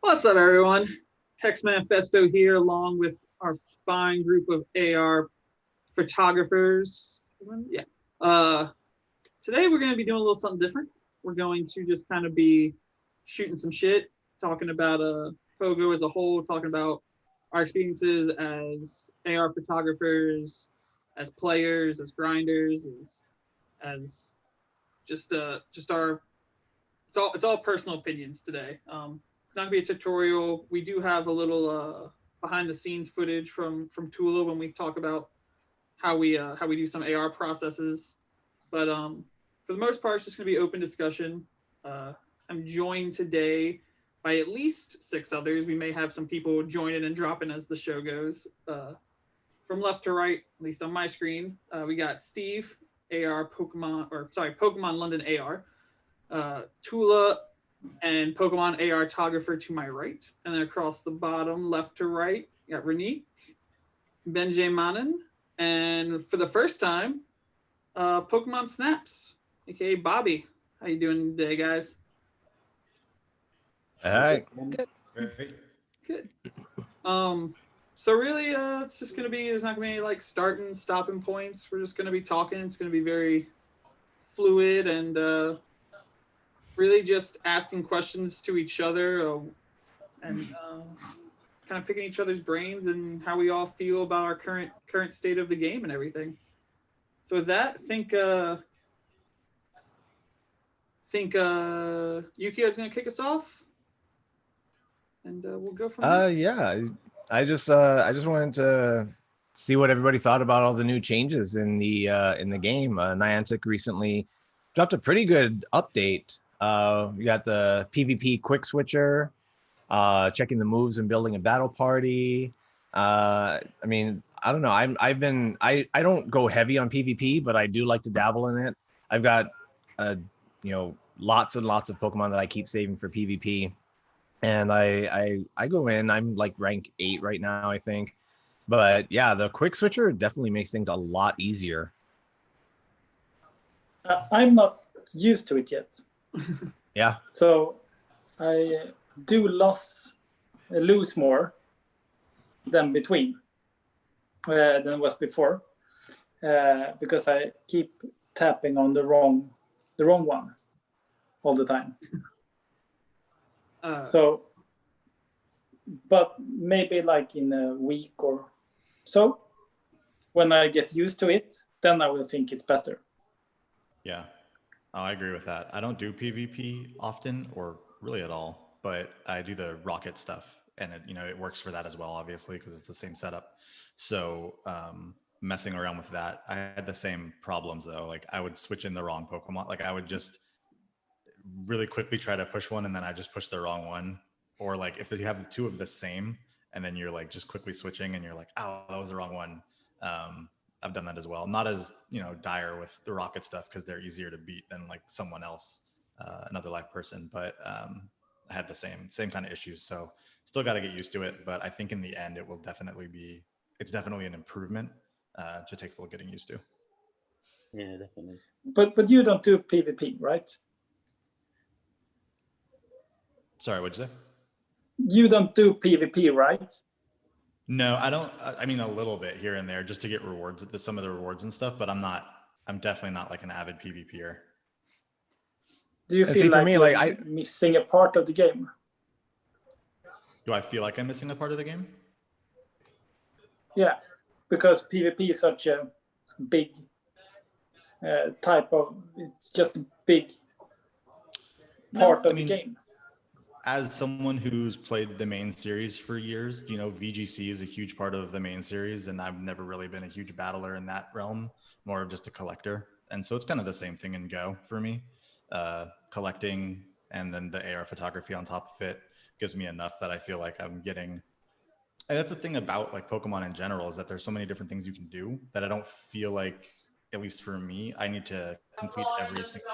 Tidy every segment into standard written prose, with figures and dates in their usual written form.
What's up, everyone? Hex Manifesto here, along with our fine group of AR photographers. Yeah. Today we're going to be doing a little something different. We're going to just kind of be shooting some shit, talking about Pogo as a whole, talking about our experiences as AR photographers, as players, as grinders, as just our it's all personal opinions today. It's not gonna be a tutorial. We do have a little behind the scenes footage from Tuula when we talk about how we do some AR processes. But for the most part, it's just gonna be open discussion. I'm joined today by at least 6 others. We may have some people joining and dropping as the show goes. From left to right, at least on my screen, we got Steve, Pokemon London AR. Tuula and Pokemon ARtographer to my right, and then across the bottom, left to right, you got Rhanique, Bejemannen, and for the first time, PKMNSnaps, aka Bobby. How you doing today, guys? All right. Good. So really, it's just gonna be. There's not gonna be any like starting and stopping points. We're just gonna be talking. It's gonna be very fluid and really just asking questions to each other and kind of picking each other's brains and how we all feel about our current state of the game and everything. So with that, I think Yukio's gonna kick us off, and we'll go from there. Yeah. I just wanted to see what everybody thought about all the new changes in the game. Niantic recently dropped a pretty good update. You got the PvP quick switcher, checking the moves and building a battle party. I mean, I don't know. I don't go heavy on PvP, but I do like to dabble in it. I've got lots and lots of Pokemon that I keep saving for PvP. And I go in, I'm like rank 8 right now, I think. But yeah, the quick switcher definitely makes things a lot easier. I'm not used to it yet. Yeah. So I do lose more than between than was before because I keep tapping on the wrong one all the time. But maybe like in a week or so, when I get used to it, then I will think it's better. Yeah. Oh, I agree with that. I don't do PvP often or really at all, but I do the rocket stuff, and it works for that as well, obviously, because it's the same setup. So messing around with that, I had the same problems though. Like I would switch in the wrong Pokemon. Like I would just really quickly try to push one, and then I just push the wrong one. Or like if you have the two of the same, and then you're like just quickly switching, and you're like, oh, that was the wrong one. I've done that as well. Not as dire with the rocket stuff because they're easier to beat than like someone else, another live person. But I had the same kind of issues. So still got to get used to it. But I think in the end, it will definitely it's definitely an improvement. It just takes a little getting used to. Yeah, definitely. But you don't do PvP, right? Sorry, what'd you say? You don't do PvP, right? No, I don't. I mean, a little bit here and there just to get rewards, some of the rewards and stuff, but I'm definitely not like an avid PvPer. Do you feel like you're missing a part of the game? Do I feel like I'm missing a part of the game? Yeah, because PvP is such a big it's just a big part of the game. As someone who's played the main series for years, VGC is a huge part of the main series, and I've never really been a huge battler in that realm, more of just a collector. And so it's kind of the same thing in Go for me. Collecting and then the AR photography on top of it gives me enough that I feel like I'm getting. And that's the thing about like Pokemon in general, is that there's so many different things you can do that I don't feel like, at least for me, I need to complete every single.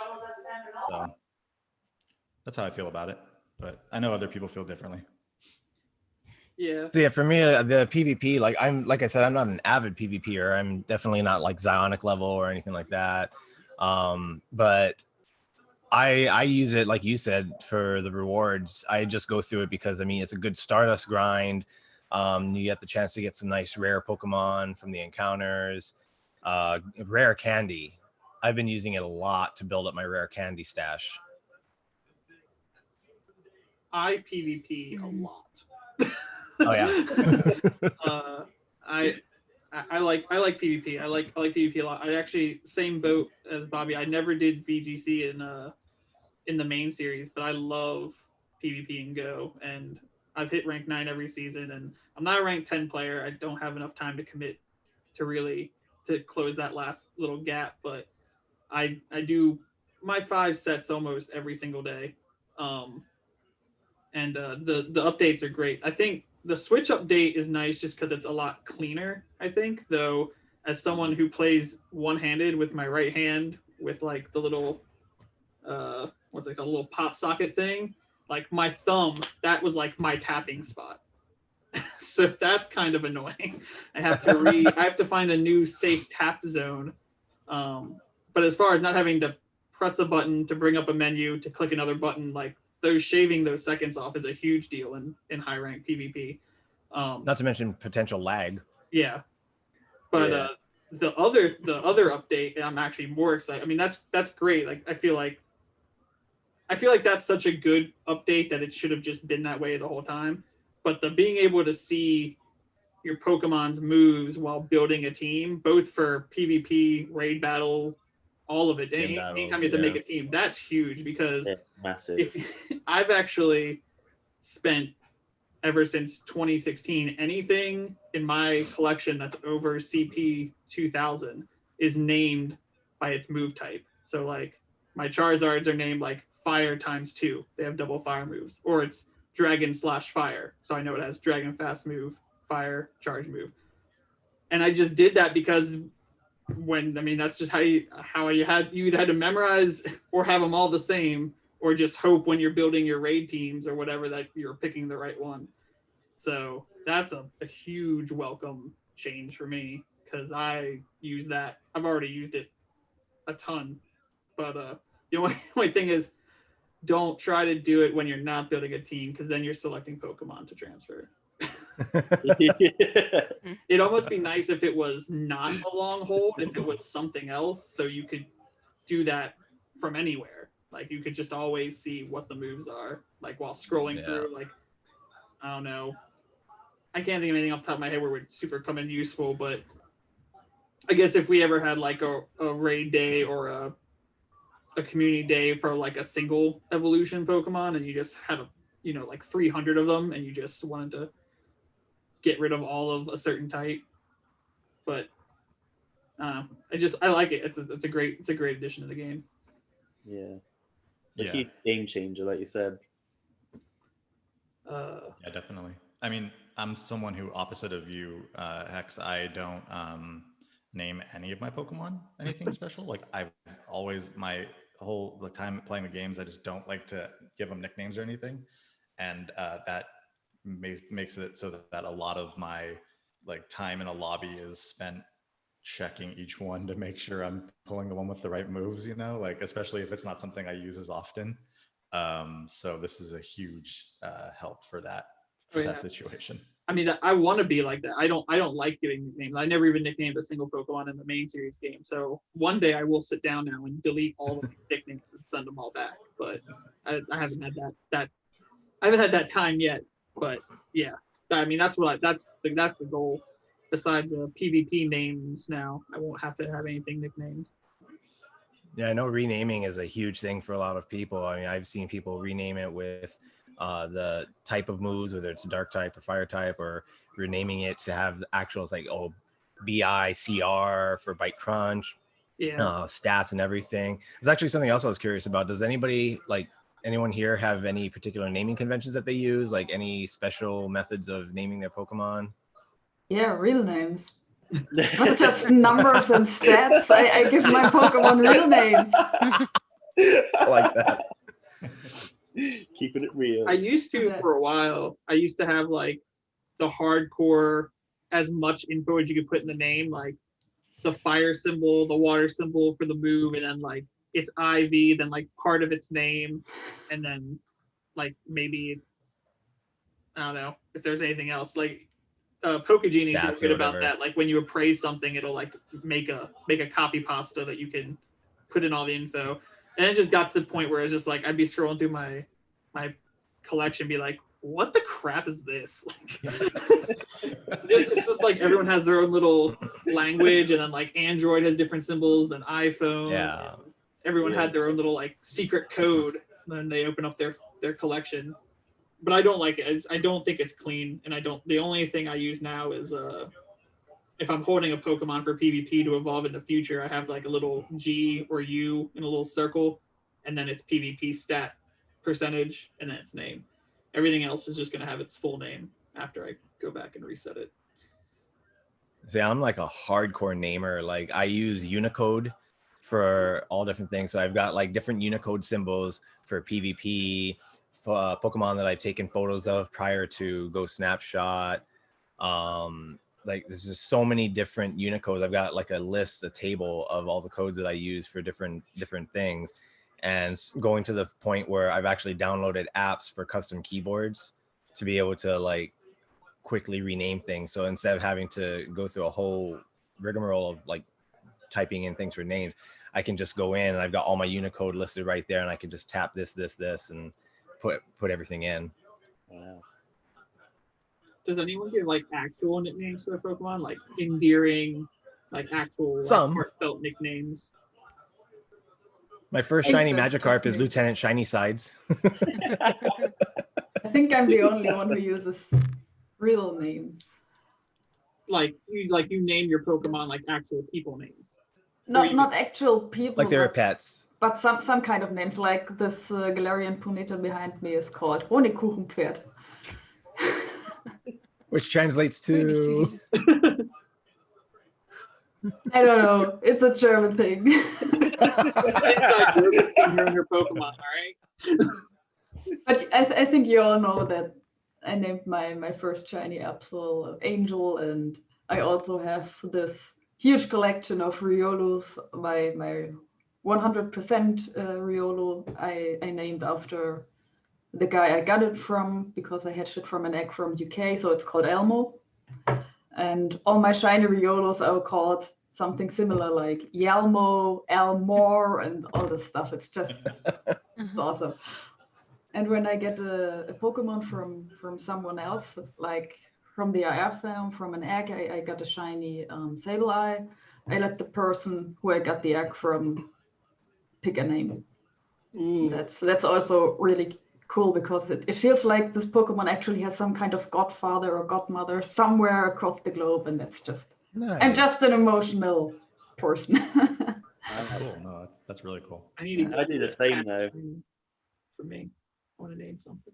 So that's how I feel about it. But I know other people feel differently. Yeah. So yeah, for me, the PvP, like I said, I'm not an avid PvPer. I'm definitely not like Zionic level or anything like that. But I use it like you said for the rewards. I just go through it because I mean it's a good Stardust grind. You get the chance to get some nice rare Pokemon from the encounters. Rare candy. I've been using it a lot to build up my rare candy stash. I PvP a lot. Oh yeah. I like PvP. I like PvP a lot. I actually same boat as Bobby. I never did VGC in the main series, but I love PvP and Go, and I've hit rank 9 every season, and I'm not a rank 10 player. I don't have enough time to commit to close that last little gap, but I do my 5 sets almost every single day. And the updates are great. I think the Switch update is nice just because it's a lot cleaner. I think, though, as someone who plays one-handed with my right hand with like the little what's it called, a little pop socket thing, like my thumb, that was like my tapping spot. So that's kind of annoying. I have to find a new safe tap zone. But as far as not having to press a button to bring up a menu to click another button, like shaving those seconds off is a huge deal in high rank PvP. Not to mention potential lag. Yeah, but the other update, I'm actually more excited. I mean, that's great. Like I feel like that's such a good update that it should have just been that way the whole time. But the being able to see your Pokemon's moves while building a team, both for PvP, raid battle, all of it. Anytime you have to make a team, that's huge because massive. I've actually spent ever since 2016, anything in my collection that's over CP 2000 is named by its move type. So like my Charizards are named like Fire ×2. They have double fire moves, or it's Dragon/Fire. So I know it has Dragon Fast move, Fire Charge move. And I just did that because that's just how you either had to memorize or have them all the same, or just hope when you're building your raid teams or whatever that you're picking the right one. So that's a huge welcome change for me because I use that. I've already used it a ton, but the only thing is, don't try to do it when you're not building a team because then you're selecting Pokemon to transfer. It'd almost be nice if it was not a long hold, if it was something else, so you could do that from anywhere. Like you could just always see what the moves are, like while scrolling through. Like I don't know, I can't think of anything off the top of my head where would super come in useful, but I guess if we ever had like a raid day or a community day for like a single evolution Pokemon, and you just had like 300 of them, and you just wanted to get rid of all of a certain type. But I like it. It's a great addition to the game. Yeah, it's a huge game changer, like you said. Yeah, definitely. I mean, I'm someone who, opposite of you, Hex, I don't name any of my Pokemon anything special. Like I've always, my whole time playing the games, I just don't like to give them nicknames or anything, and that makes it so that a lot of my like time in a lobby is spent checking each one to make sure I'm pulling the one with the right moves, like especially if it's not something I use as often. So this is a huge help for that situation. I mean, I want to be like that. I don't like giving nicknames. I never even nicknamed a single Pokemon in the main series game. So one day I will sit down now and delete all of the nicknames and send them all back. But I haven't had that I haven't had that time yet. But yeah, I mean that's the goal. Besides PvP names, now I won't have to have anything nicknamed. Yeah, I know renaming is a huge thing for a lot of people. I mean, I've seen people rename it with the type of moves, whether it's dark type or fire type, or renaming it to have the actuals like BICR for Bite Crunch, stats and everything. There's actually something else I was curious about. Does anyone here have any particular naming conventions that they use? Like any special methods of naming their Pokemon? Yeah, real names. Not just numbers and stats. I give my Pokemon real names. I like that. Keeping it real. I used to for a while. I used to have like the hardcore, as much info as you could put in the name, like the fire symbol, the water symbol for the move, and then like it's IV, then like part of its name, and then like maybe I don't know if there's anything else. Like Pokegenie is Stats good or about whatever. that. Like when you appraise something, it'll like make a copy pasta that you can put in all the info. And it just got to the point where it's just like I'd be scrolling through my collection, be like, what the crap is this? It's just like everyone has their own little language, and then like Android has different symbols than iPhone. Yeah. Everyone had their own little like secret code when they open up their collection. But I don't like it. I don't think it's clean, and the only thing I use now is if I'm holding a Pokemon for PvP to evolve in the future, I have like a little G or U in a little circle, and then it's PvP stat percentage, and then its name. Everything else is just going to have its full name after I go back and reset it. See, I'm like a hardcore namer. Like I use Unicode for all different things. So I've got like different Unicode symbols for PvP, Pokemon that I've taken photos of prior to Go Snapshot. Like there's just so many different Unicodes. I've got like a table of all the codes that I use for different things. And going to the point where I've actually downloaded apps for custom keyboards to be able to like quickly rename things. So instead of having to go through a whole rigmarole of like typing in things for names, I can just go in and I've got all my Unicode listed right there, and I can just tap this, and put everything in. Wow. Does anyone give like actual nicknames to their Pokemon, like endearing, like actual Some. like, heartfelt nicknames? My first I think shiny that's Magikarp is just me. Lieutenant Shiny Sides. I think I'm the only one who uses real names. Like you name your Pokemon like actual people names. Not actual people. Like they're pets. But some kind of names, like this Galarian Ponyta behind me is called Honigkuchenpferd. Which translates to... I don't know. It's a German thing. Inside joke fingering your Pokemon, all right? But I think you all know that I named my first shiny Absol Angel, and I also have this huge collection of Riolos. My 100% Riolo I named after the guy I got it from, because I hatched it from an egg from UK, so it's called Elmo. And all my shiny Riolos are called something similar, like Yelmo, Elmore, and all this stuff. It's just it's awesome. And when I get a Pokemon from someone else, like from the AR farm, from an egg, I got a shiny Sableye. I let the person who I got the egg from pick a name. That's also really cool, because it feels like this Pokemon actually has some kind of godfather or godmother somewhere across the globe, and that's just Nice. I'm just an emotional person. That's cool. No, that's really cool. I need to I do the same though. For me, I want to name something.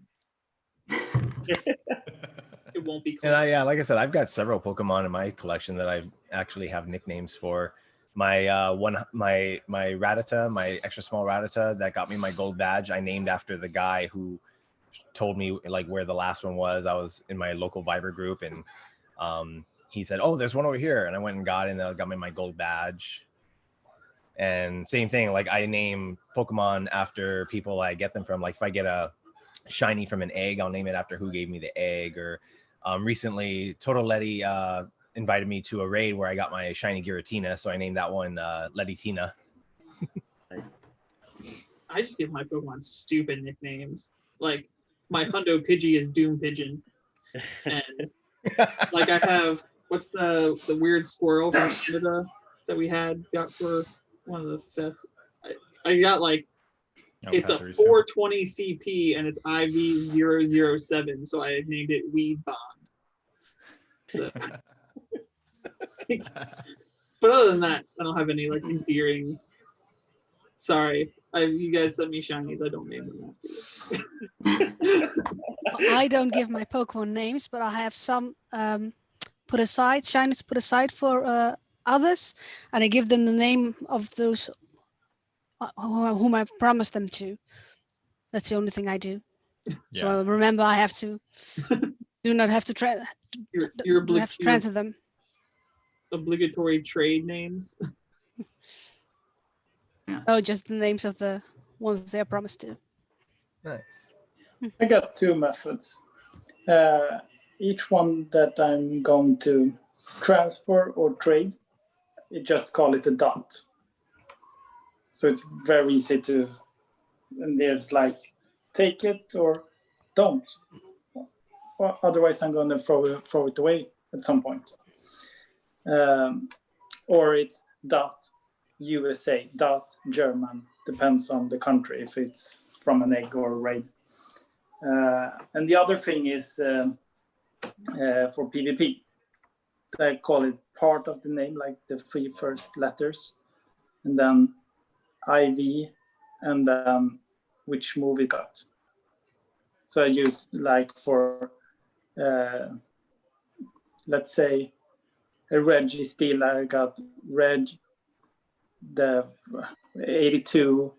It won't be cool. And like I said, I've got several Pokemon in my collection that I actually have nicknames for. My my Rattata, my extra small Rattata that got me my gold badge, I named after the guy who told me like where the last one was. I was in my local Viber group, and he said, "Oh, there's one over here," and I went and got it, and that got me my gold badge. And same thing, like I name Pokemon after people I get them from. Like if I get a shiny from an egg, I'll name it after who gave me the egg. Or recently, Total Letty invited me to a raid where I got my shiny Giratina, so I named that one Letty-tina. I just give my Pokemon stupid nicknames. Like my Hundo Pidgey is Doom Pigeon, and like I have what's the weird squirrel from Canada that we got for one of the fests. I got like it's a 420 CP and it's IV 007, so I named it Weed Bond. So. But other than that, I don't have any like endearing. Sorry, you guys send me shinies. I don't name them after you. I don't give my Pokemon names, but I have some put aside, shinies put aside for others, and I give them the name of those whom I promised them to. That's the only thing I do. Yeah. So remember, I have to do not have to transfer them. Obligatory trade names. Oh, just the names of the ones they are promised to. Nice. I got 2 methods. Each one that I'm going to transfer or trade, you just call it a dot. So it's very easy to, and there's like, take it or don't. Well, otherwise, I'm going to throw it away at some point. Or it's dot USA, dot German, depends on the country, if it's from an egg or a raid. And the other thing is for PvP. I call it part of the name, like the 3 first letters, and then IV, and then which move it got. So I use like for, let's say, a Reg steel, I got Reg, the 82,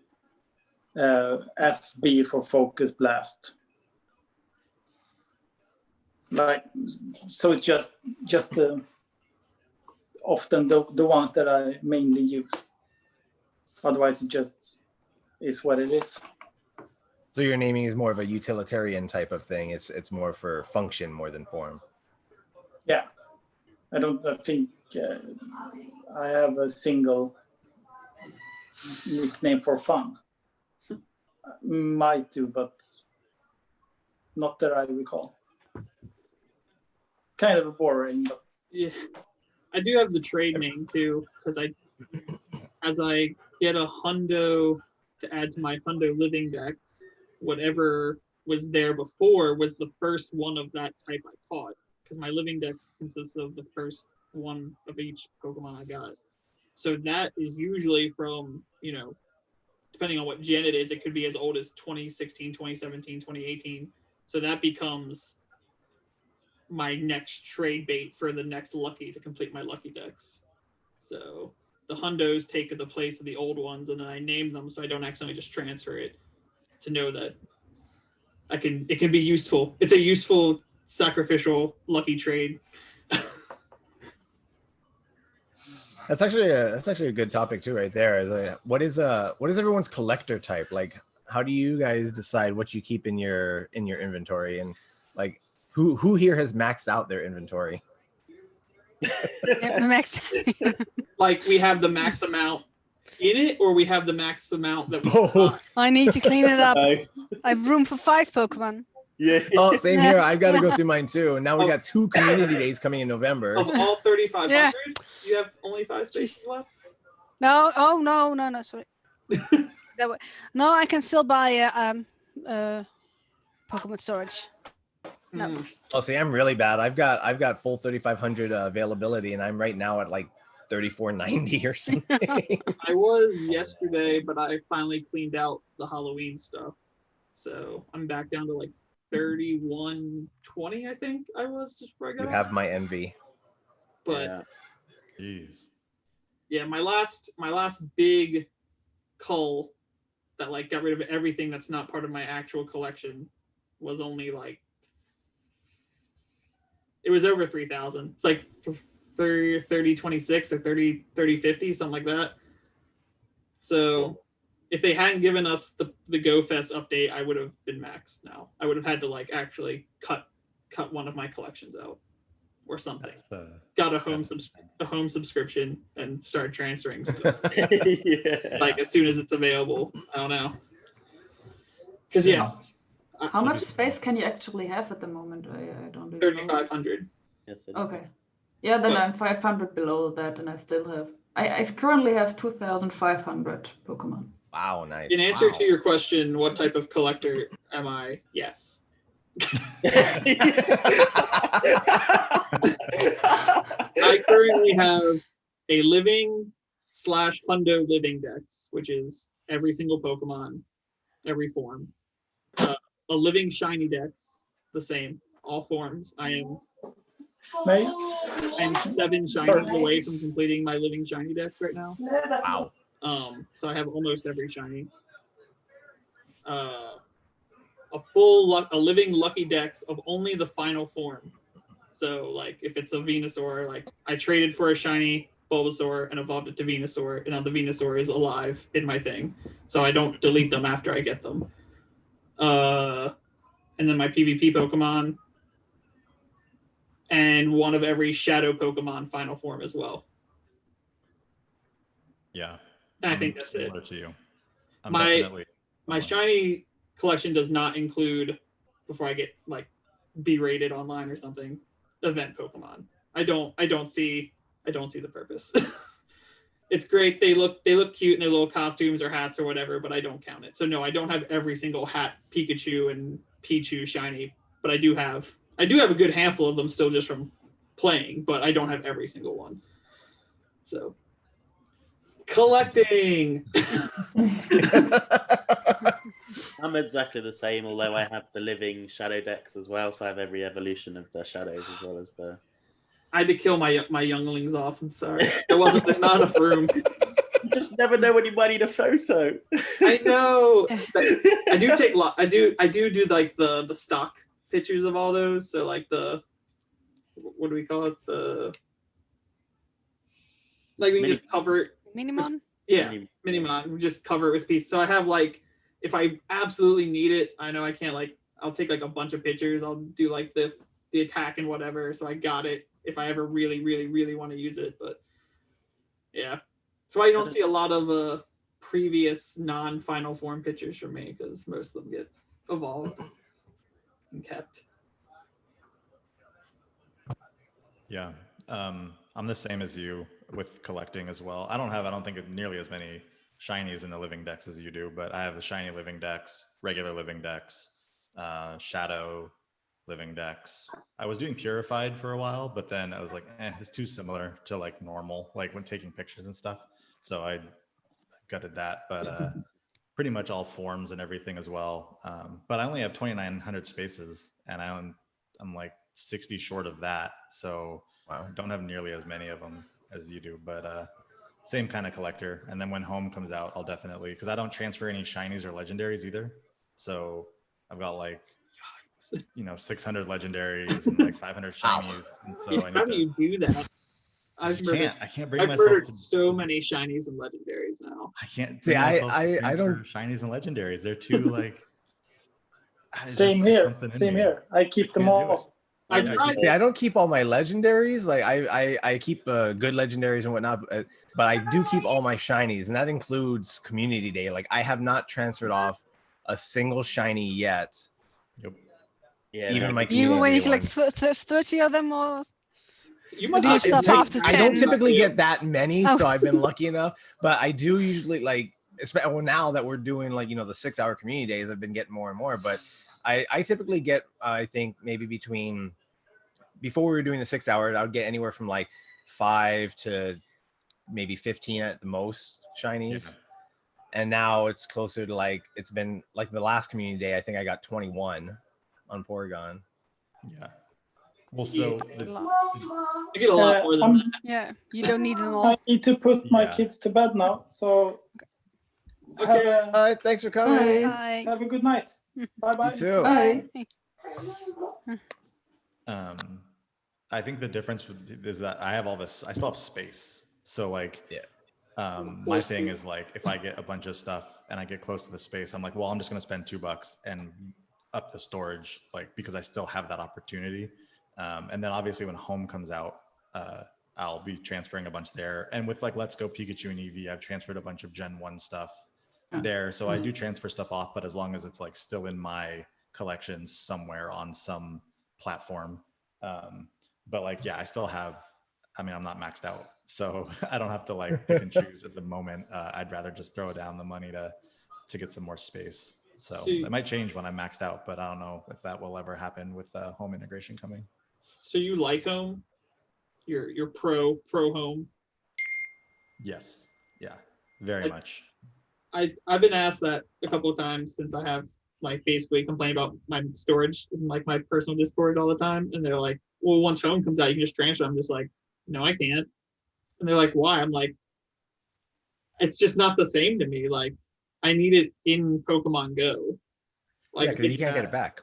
FB for Focus Blast. Like, so it's just often the ones that I mainly use. Otherwise, it just is what it is. So your naming is more of a utilitarian type of thing. It's more for function more than form. Yeah, I think I have a single nickname for fun. Might do, but not that I recall. Kind of boring, but Yeah, I do have the trade name too, because as I get a hundo to add to my hundo living dex, whatever was there before was the first one of that type I caught, because my living dex consists of the first one of each Pokemon I got. So that is usually from, depending on what gen it is, it could be as old as 2016, 2017, 2018. So that becomes my next trade bait for the next lucky to complete my lucky dex. So the hundos take the place of the old ones, and then I name them so I don't accidentally just transfer it, to know that it can be useful. It's a useful sacrificial lucky trade. That's actually a good topic too, right there. Like, what is everyone's collector type? Like, how do you guys decide what you keep in your inventory, and like who here has maxed out their inventory? Max. Like, we have the max amount in it, or we have the max amount that we Both. I need to clean it up. Nice. I have room for 5 Pokemon. Yeah. Oh, same here. I've got to go through mine too. And now we got 2 community days coming in November. Of all 3,500, Yeah. you have only 5 spaces left? No, oh no, sorry. No, I can still buy Pokemon storage. No. Hmm. Oh, see, I'm really bad. I've got full 3,500 availability, and I'm right now at like 3,490 or something. I was yesterday, but I finally cleaned out the Halloween stuff. So I'm back down to like 3,120, I think I was just before I got You it. have my envy. But Yeah. Jeez. yeah, my last big cull that like got rid of everything that's not part of my actual collection was only like, it was over 3,000. It's like 3026 or 3050, something like that. So if they hadn't given us the Go Fest update, I would have been maxed now. I would have had to like actually cut one of my collections out or something. Got a home subscription and start transferring stuff Yeah. like as soon as it's available. I don't know. Because yes, How much space can you actually have at the moment? I don't even know. 3,500. Okay. Yeah, then But- I'm 500 below that, and I still have. I currently have 2,500 Pokemon. Wow, nice. In answer Wow. to your question, what type of collector am I? Yes. I currently have a living / hundo living dex, which is every single Pokemon, every form. A living shiny dex, the same, all forms. I'm 7 shinies away from completing my living shiny dex right now. Wow. So I have almost every shiny. A living lucky dex of only the final form. So like if it's a Venusaur, like I traded for a shiny Bulbasaur and evolved it to Venusaur, and now the Venusaur is alive in my thing, so I don't delete them after I get them. And then my PvP Pokemon, and one of every Shadow Pokemon final form as well. Yeah. And I think that's it. Similar to you. My shiny collection does not include, before I get like berated online or something, event Pokemon. I don't see the purpose. It's great. They look cute in their little costumes or hats or whatever, but I don't count it. So no, I don't have every single hat Pikachu and Pichu shiny, but I do have a good handful of them still just from playing, but I don't have every single one. So collecting. I'm exactly the same, although I have the living shadow decks as well, so I have every evolution of the shadows as well as the... I had to kill my younglings off. I'm sorry. There's not enough room. You just never know when you might need a photo. I know. I do take I do like the stock pictures of all those. So like what do we call it? Like we can just cover it. Minimon? Yeah, Minimon. We just cover it with pieces. So I have like, if I absolutely need it, I know I can't I'll take like a bunch of pictures. I'll do like the attack and whatever. So I got it if I ever really, really, really want to use it. But yeah, that's why you don't see a lot of previous non-final form pictures from me, because most of them get evolved and kept. Yeah, I'm the same as you with collecting as well. I don't think nearly as many shinies in the living decks as you do, but I have the shiny living decks, regular living decks, shadow living decks. I was doing purified for a while, but then I was like, it's too similar to like normal, like when taking pictures and stuff. So I gutted that, but pretty much all forms and everything as well. But I only have 2,900 spaces, and I'm like 60 short of that. So wow, I don't have nearly as many of them as you do, but same kind of collector. And then when home comes out, I'll definitely, because I don't transfer any shinies or legendaries either. So I've got like, 600 legendaries and like 500 shinies. And so how do you do that? I can't bring I've myself murdered to so many shinies and legendaries now. I can't see. I don't shinies and legendaries. They're too like. Same here. I keep them all. I don't keep all my legendaries. Like I keep good legendaries and whatnot, but I do keep all my shinies, and that includes Community Day. Like I have not transferred off a single shiny yet. Yep. Yeah, even my you were waiting like 30 of them, or you must do you stop after 10? I don't typically get that many, so I've been lucky enough. But I do usually especially now that we're doing the 6-hour Community Days, I've been getting more and more. But I typically get I think maybe before we were doing the 6 hours, I would get anywhere from like 5 to maybe 15 at the most shinies. Yeah. And now it's closer to it's been like the last Community Day, I think I got 21 on Porygon. Yeah. Well, so I get a lot more than that. Yeah, you don't need them all. I need to put my kids to bed now. So okay. All right, thanks for coming. Bye. Have a good night. Bye-bye. You too. Bye. I think the difference is that I still have space. So my thing is if I get a bunch of stuff and I get close to the space, I'm like, well, I'm just going to spend $2 and up the storage, because I still have that opportunity. And then obviously when home comes out, I'll be transferring a bunch there. And with Let's Go Pikachu and Eevee, I've transferred a bunch of Gen 1 stuff there. So I do transfer stuff off, but as long as it's still in my collection somewhere on some platform. But I still have, I'm not maxed out, so I don't have to pick and choose at the moment. I'd rather just throw down the money to get some more space. So it might change when I'm maxed out, but I don't know if that will ever happen with home integration coming. So you like home? You're pro home? Yes. Yeah, very much. I've been asked that a couple of times since I have basically complained about my storage in my personal Discord all the time, and they're like, well, once home comes out, you can just transfer. I'm just like, no, I can't. And they're like, why? I'm like, it's just not the same to me. I need it in Pokemon Go. Because you can't get it back.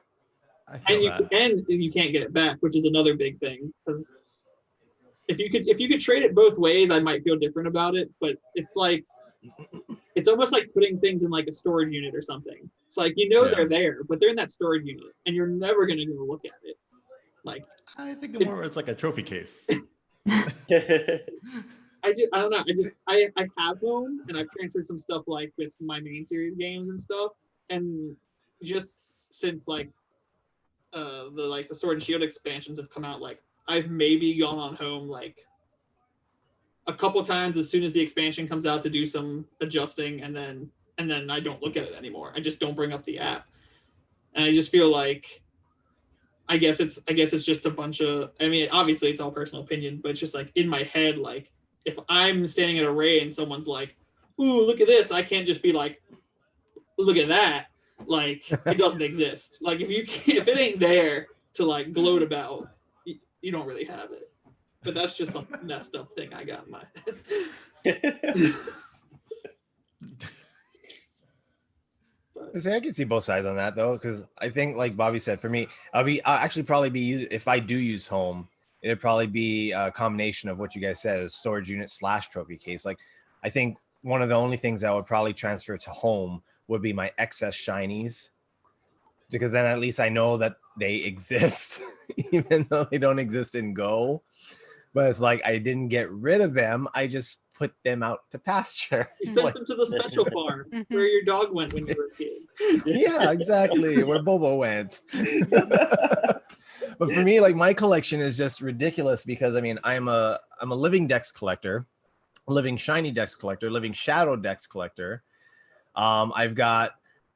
And you can't get it back, which is another big thing. Because if you could trade it both ways, I might feel different about it. But it's almost like putting things in like a storage unit or something. It's like they're there, but they're in that storage unit, and you're never gonna go look at it. Like I think it's like a trophy case. I don't know. I have home, and I've transferred some stuff like with my main series games and stuff, and just since like the Sword and Shield expansions have come out, like I've maybe gone on home like a couple times as soon as the expansion comes out to do some adjusting, and then I don't look at it anymore. I just don't bring up the app, and I just feel like I guess it's just a bunch of, I mean, obviously it's all personal opinion, but it's just like in my head, like if I'm standing at a Ray and someone's like, "Ooh, look at this," I can't just be like, "Look at that." Like it doesn't exist. Like if it ain't there to like gloat about, you don't really have it. But that's just some messed up thing I got in my head. I can see both sides on that though, because I think, like Bobby said, for me, I'll actually probably be if I do use home, it'd probably be a combination of what you guys said, as storage unit / trophy case. Like, I think one of the only things that would probably transfer to home would be my excess shinies, because then at least I know that they exist, even though they don't exist in Go. But it's like I didn't get rid of them; I just put them out to pasture. You sent them to the special farm where your dog went when you were a kid. Yeah, exactly, where Bobo went. But for me, like, my collection is just ridiculous because I mean, I'm a living Dex collector, living shiny Dex collector, living shadow Dex collector. I've got,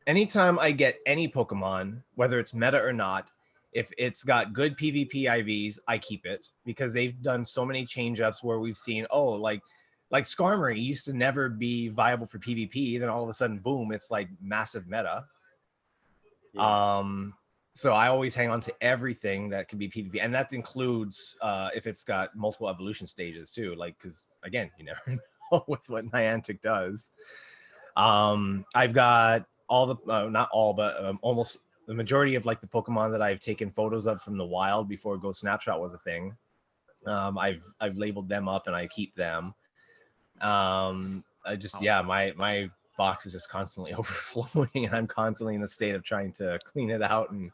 anytime I get any Pokemon, whether it's meta or not, if it's got good PvP IVs, I keep it, because they've done so many change ups where we've seen, like Skarmory used to never be viable for PvP, then all of a sudden, boom, it's like massive meta. Yeah. So I always hang on to everything that can be PvP, and that includes if it's got multiple evolution stages too, like, because again, you never know with what Niantic does. I've got all the not all, but almost the majority of like the Pokemon that I've taken photos of from the wild before Go Snapshot was a thing. I've labeled them up and I keep them. My box is just constantly overflowing, and I'm constantly in the state of trying to clean it out. And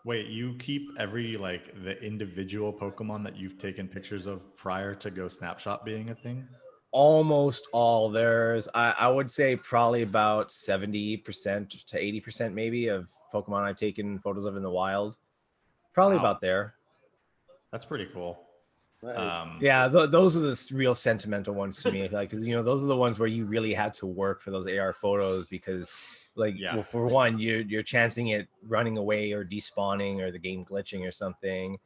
wait, you keep the individual Pokemon that you've taken pictures of prior to Go Snapshot being a thing? Almost all. There's, I would say probably about 70% to 80% maybe of Pokemon I've taken photos of in the wild. Probably about there. That's pretty cool. Those are the real sentimental ones to me, like, because those are the ones where you really had to work for those AR photos, because well, for one, you're chancing it running away or despawning or the game glitching or something,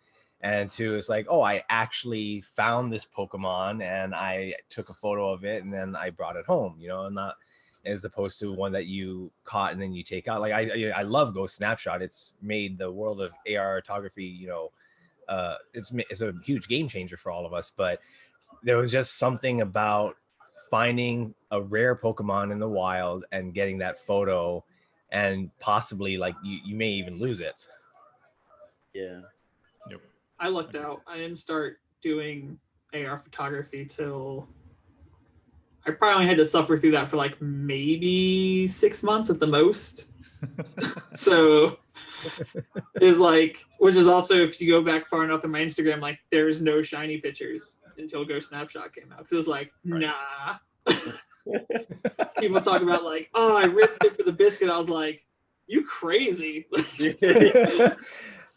and two, it's like, oh, I actually found this Pokemon and I took a photo of it and then I brought it home, not as opposed to one that you caught and then you take out. Like I love Go Snapshot. It's made the world of AR photography, it's a huge game changer for all of us. But there was just something about finding a rare Pokemon in the wild and getting that photo, and possibly like you may even lose it. Yeah. Yep. I lucked out. I didn't start doing AR photography till I probably had to suffer through that for like maybe 6 months at the most. So is like, which is also, if you go back far enough in my Instagram, like there's no shiny pictures until Go Snapshot came out, because it's like, nah. People talk about like, oh, I risked it for the biscuit. I was like, you crazy.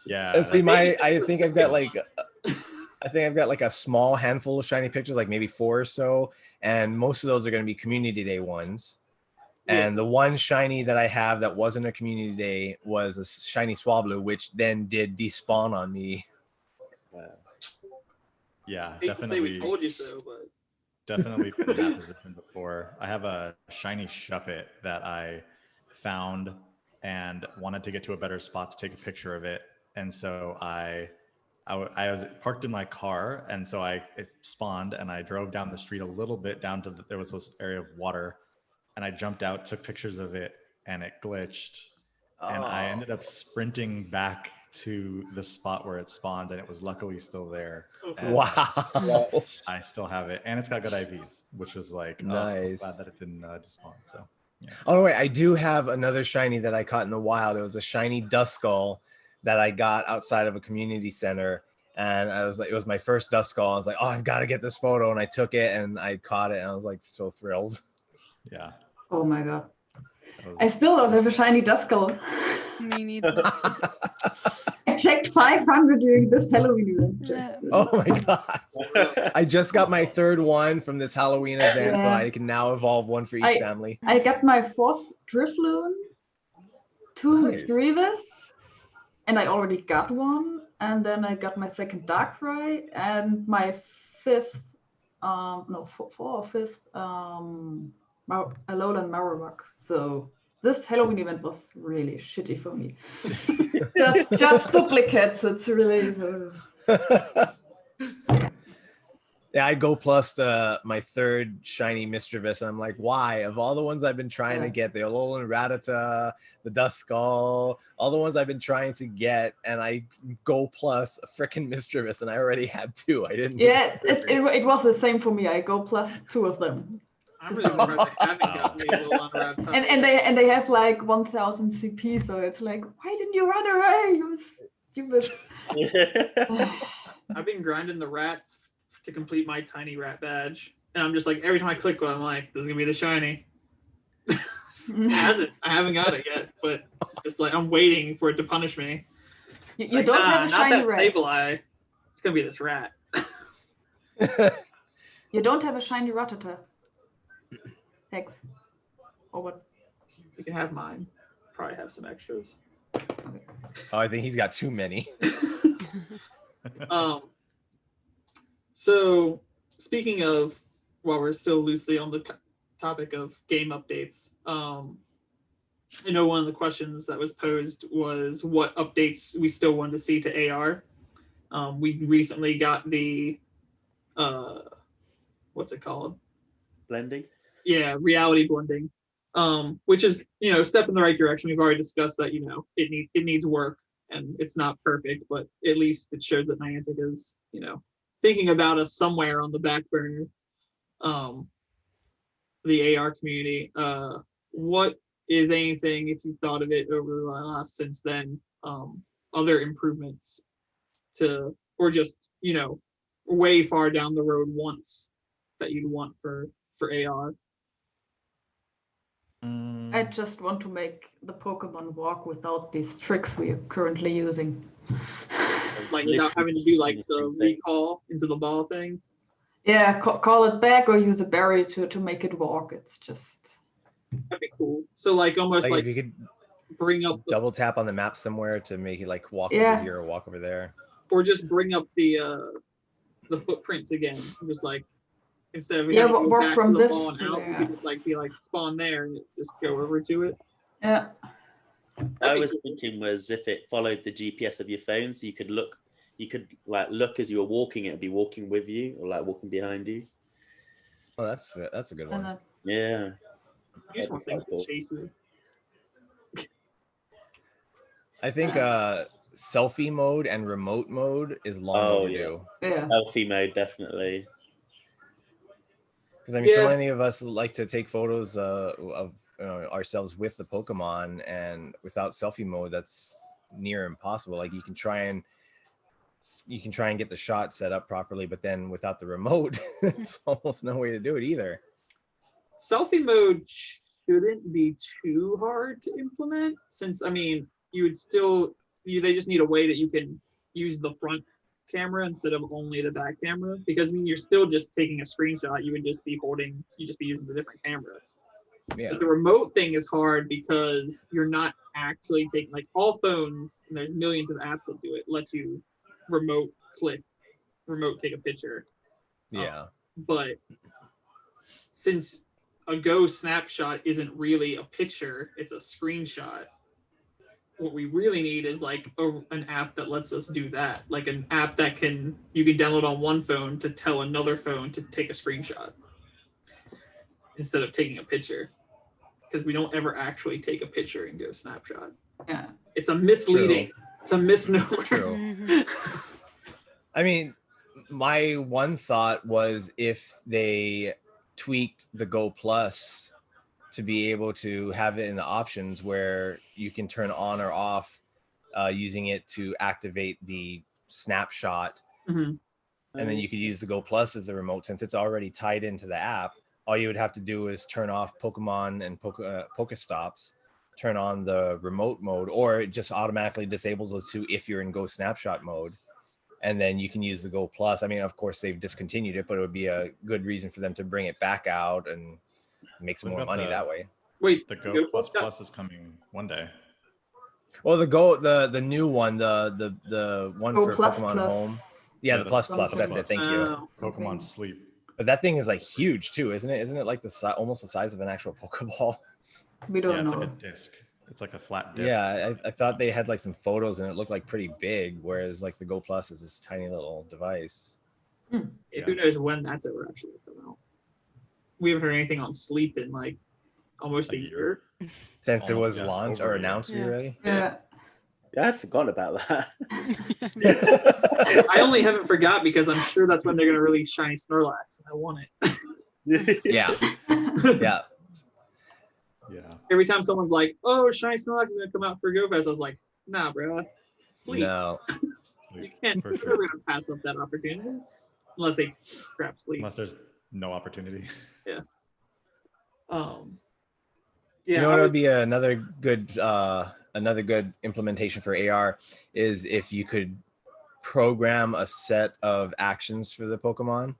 Yeah. And see, I think I've got like a small handful of shiny pictures, like maybe 4 or so, and most of those are going to be community day ones. And the one shiny that I have that wasn't a community day was a shiny Swablu, which then did despawn on me. Wow. Yeah, definitely. We told you so, but definitely been in that position before. I have a shiny Shuppet that I found and wanted to get to a better spot to take a picture of it, and so I was parked in my car, and so it spawned, and I drove down the street a little bit down to there was this area of water. And I jumped out, took pictures of it, and it glitched. And I ended up sprinting back to the spot where it spawned, and it was luckily still there. Oh, And Wow. I still have it, and it's got good IVs, which was like, Nice. oh, glad that it didn't despawn. So, yeah. Oh wait, I do have another shiny that I caught in the wild. It was a shiny Duskull that I got outside of a community center, and I was like, it was my first Duskull. I was like, oh, I've got to get this photo, and I took it and I caught it, and I was like so thrilled. Yeah. Oh my god. That was- I still don't have a shiny Duskull. Me neither. I checked 500 during this Halloween event. Yeah. Oh my god! I just got my third one from this Halloween event, so Yeah. I can now evolve one for each family. I got my 4th Drifloon, 2 Nice. Misdreavus, and I already got one. And then I got my 2nd Darkrai and my 5th, no, 4th or 5th, Alolan Marowak. So this Halloween event was really shitty for me. just duplicates. It's really. Yeah, I go plus my 3rd shiny Misdreavus, and I'm like, why? Of all the ones I've been trying to get, the Alolan Rattata, the Duskull, all the ones I've been trying to get, and I go plus a freaking Misdreavus, and I already have 2. I didn't. Yeah, it was the same for me. I go plus 2 of them. I'm really surprised I haven't gotten the Alolan Rattata. And they have like 1000 CP, so it's like, why didn't you run away? You was. I've been grinding the rats to complete my tiny rat badge, and I'm just like, every time I click one, I'm like, this is gonna be the shiny. I haven't got it yet, but just like I'm waiting for it to punish me. You Like, don't have a not shiny that rat. Sableye. It's gonna be this rat. You don't have a shiny Rattata. Hex. Or what? You can have mine. Probably have some extras. Oh, I think he's got too many. So speaking of, while we're still loosely on the topic of game updates, I know one of the questions that was posed was what updates we still wanted to see to AR. We recently got the what's it called? Blending. Yeah, reality blending, which is, a step in the right direction. We've already discussed that, it needs work and it's not perfect, but at least it shows that Niantic is, thinking about us somewhere on the back burner. The AR community. What is anything, if you've thought of it over the last since then, other improvements to, or just, way far down the road once that you'd want for AR? I just want to make the Pokemon walk without these tricks we are currently using. Like without having to do like the recall into the ball thing. Yeah, call it back or use a berry to make it walk. It's just. That'd be cool. So like almost like if you could bring up double tap on the map somewhere to make it like walk Yeah. over here or walk over there. or just bring up the footprints again. Just like instead of Yeah, having to go work back from to the this ball and to out, there. you could just like be like spawn there and just go over to it. Yeah. I was thinking was if it followed the GPS of your phone, so you could look as you were walking, it'd be walking with you or like walking behind you. Oh, that's a good And one. Yeah. You just want things to chase you. I think selfie mode and remote mode is long Oh, overdue. yeah. Selfie mode, definitely. Because I mean, so Yeah. many of us like to take photos of ourselves with the Pokemon, and without selfie mode, that's near impossible. Like you can try and get the shot set up properly, but then without the remote, there's almost no way to do it either. Selfie mode shouldn't be too hard to implement, since I mean you would still they just need a way that you can use the front camera instead of only the back camera, because I mean you're still just taking a screenshot. You would just be using the different camera. Yeah. But the remote thing is hard because you're not actually taking, like, all phones, and there's millions of apps that do it, let you remote take a picture. Yeah. But since a Go snapshot isn't really a picture, it's a screenshot, what we really need is like an app that lets us do that, like an app that you can download on one phone to tell another phone to take a screenshot instead of taking a picture, because we don't ever actually take a picture and Go snapshot. Yeah. It's a misleading It's a misnomer. True. Mhm. I mean, my one thought was if they tweaked the Go Plus to be able to have it in the options where you can turn on or off using it to activate the snapshot, Mhm. and then you could use the Go Plus as the remote since it's already tied into the app. All you would have to do is turn off Pokemon and Pokestops, turn on the remote mode, or it just automatically disables those two if you're in Go Snapshot mode. And then you can use the Go Plus. I mean, of course, they've discontinued it, but it would be a good reason for them to bring it back out and make some What more about money that way. Wait, The Go Go Plus Plus got- Plus is coming one day. Well, the new one, the one Go for plus Pokemon plus. Home. Yeah, the Plus Plus. something. That's it. Thank you. Oh. Pokemon Okay. Sleep. But that thing is like huge too, isn't it? Isn't it like almost the size of an actual Pokeball? We Yeah, don't it's know. like a disc. It's like a flat disc. Yeah, I thought they had like some photos and it looked like pretty big, whereas like the Go Plus is this tiny little device. Who knows when that's ever actually going to come out? We haven't heard anything on Sleep in like almost A a year. year. Since it Almost, was yeah, launched over or a year. announced Yeah. already. Yeah. Yeah, I'd forgotten about that. I only haven't forgot because I'm sure that's when they're going to release Shiny Snorlax, and I want it. Yeah, yeah. Yeah. Every time someone's like, "Oh, Shiny Snorlax is going to come out for GoFest," I was like, "Nah, bro, Sleep. No. You can't. For We're sure. never going to pass up that opportunity unless they scrap Sleep." Unless there's no opportunity. Yeah, You know I what would- would be another good implementation for AR is if you could program a set of actions for the Pokemon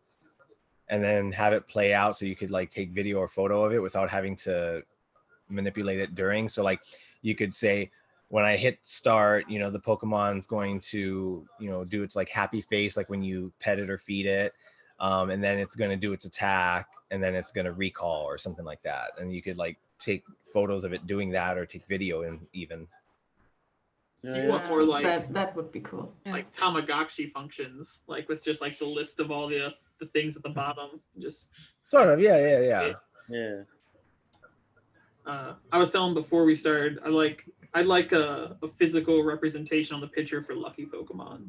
and then have it play out so you could like take video or photo of it without having to manipulate it during. So like you could say, when I hit start, you know, the Pokemon's going to, you know, do its like happy face, like when you pet it or feed it. And then it's going to do its attack and then it's going to recall or something like that. And you could like take photos of it doing that or take video and even. So you want Yeah, more like that would be cool. like Tamagotchi functions, like with just like the list of all the things at the bottom. Just Sort of, yeah. yeah. I was telling before we started, I'd like a physical representation on the picture for lucky Pokemon.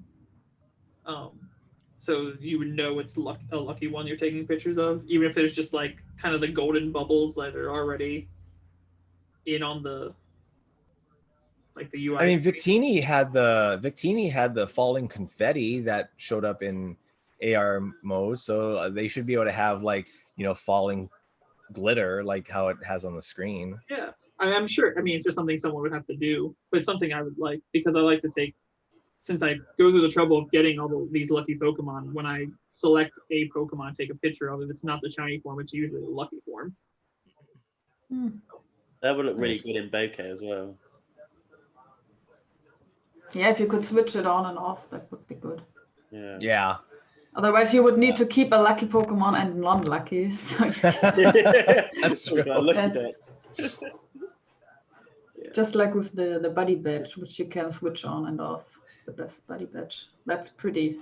So you would know it's a lucky one you're taking pictures of, even if it's just like kind of the golden bubbles that are already in on the like the UI. I mean, Victini had the falling confetti that showed up in AR mode, so they should be able to have like, you know, falling glitter like how it has on the screen. Yeah, I'm sure. I mean, it's just something someone would have to do, but it's something I would like because I like to take. Since I go through the trouble of getting all these lucky Pokemon, when I select a Pokemon, take a picture of it. It's not the shiny form; it's usually the lucky form. That would look really Nice. good in bokeh as well. Yeah, if you could switch it on and off, that would be good. Yeah. Yeah. Otherwise, you would need to keep a lucky Pokemon and non-lucky. So That's true. Like lucky Yeah. dots. just like with the buddy badge, which you can switch on and off. The best buddy badge. That's pretty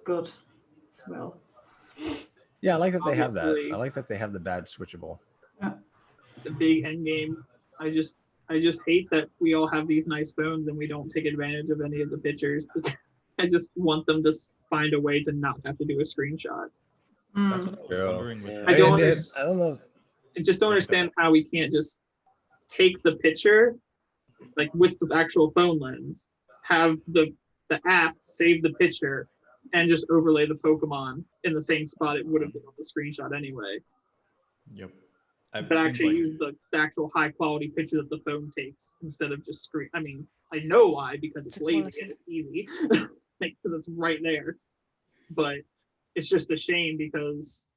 good as well. Yeah, I like that they have that. Obviously. I like that they have the badge switchable. The big end game. I just hate that we all have these nice phones and we don't take advantage of any of the pictures. I just want them to find a way to not have to do a screenshot. That's what I was True. wondering with Yeah. I don't mean, understand. I don't know. I just don't understand how we can't just take the picture, like with the actual phone lens, have the app save the picture, and just overlay the Pokemon in the same spot it would have been on the screenshot anyway. Yep. But actually use the actual high quality picture that the phone takes instead of just screen. I mean, I know why, because it's It's lazy quality. and it's easy, because it's right there. But it's just a shame because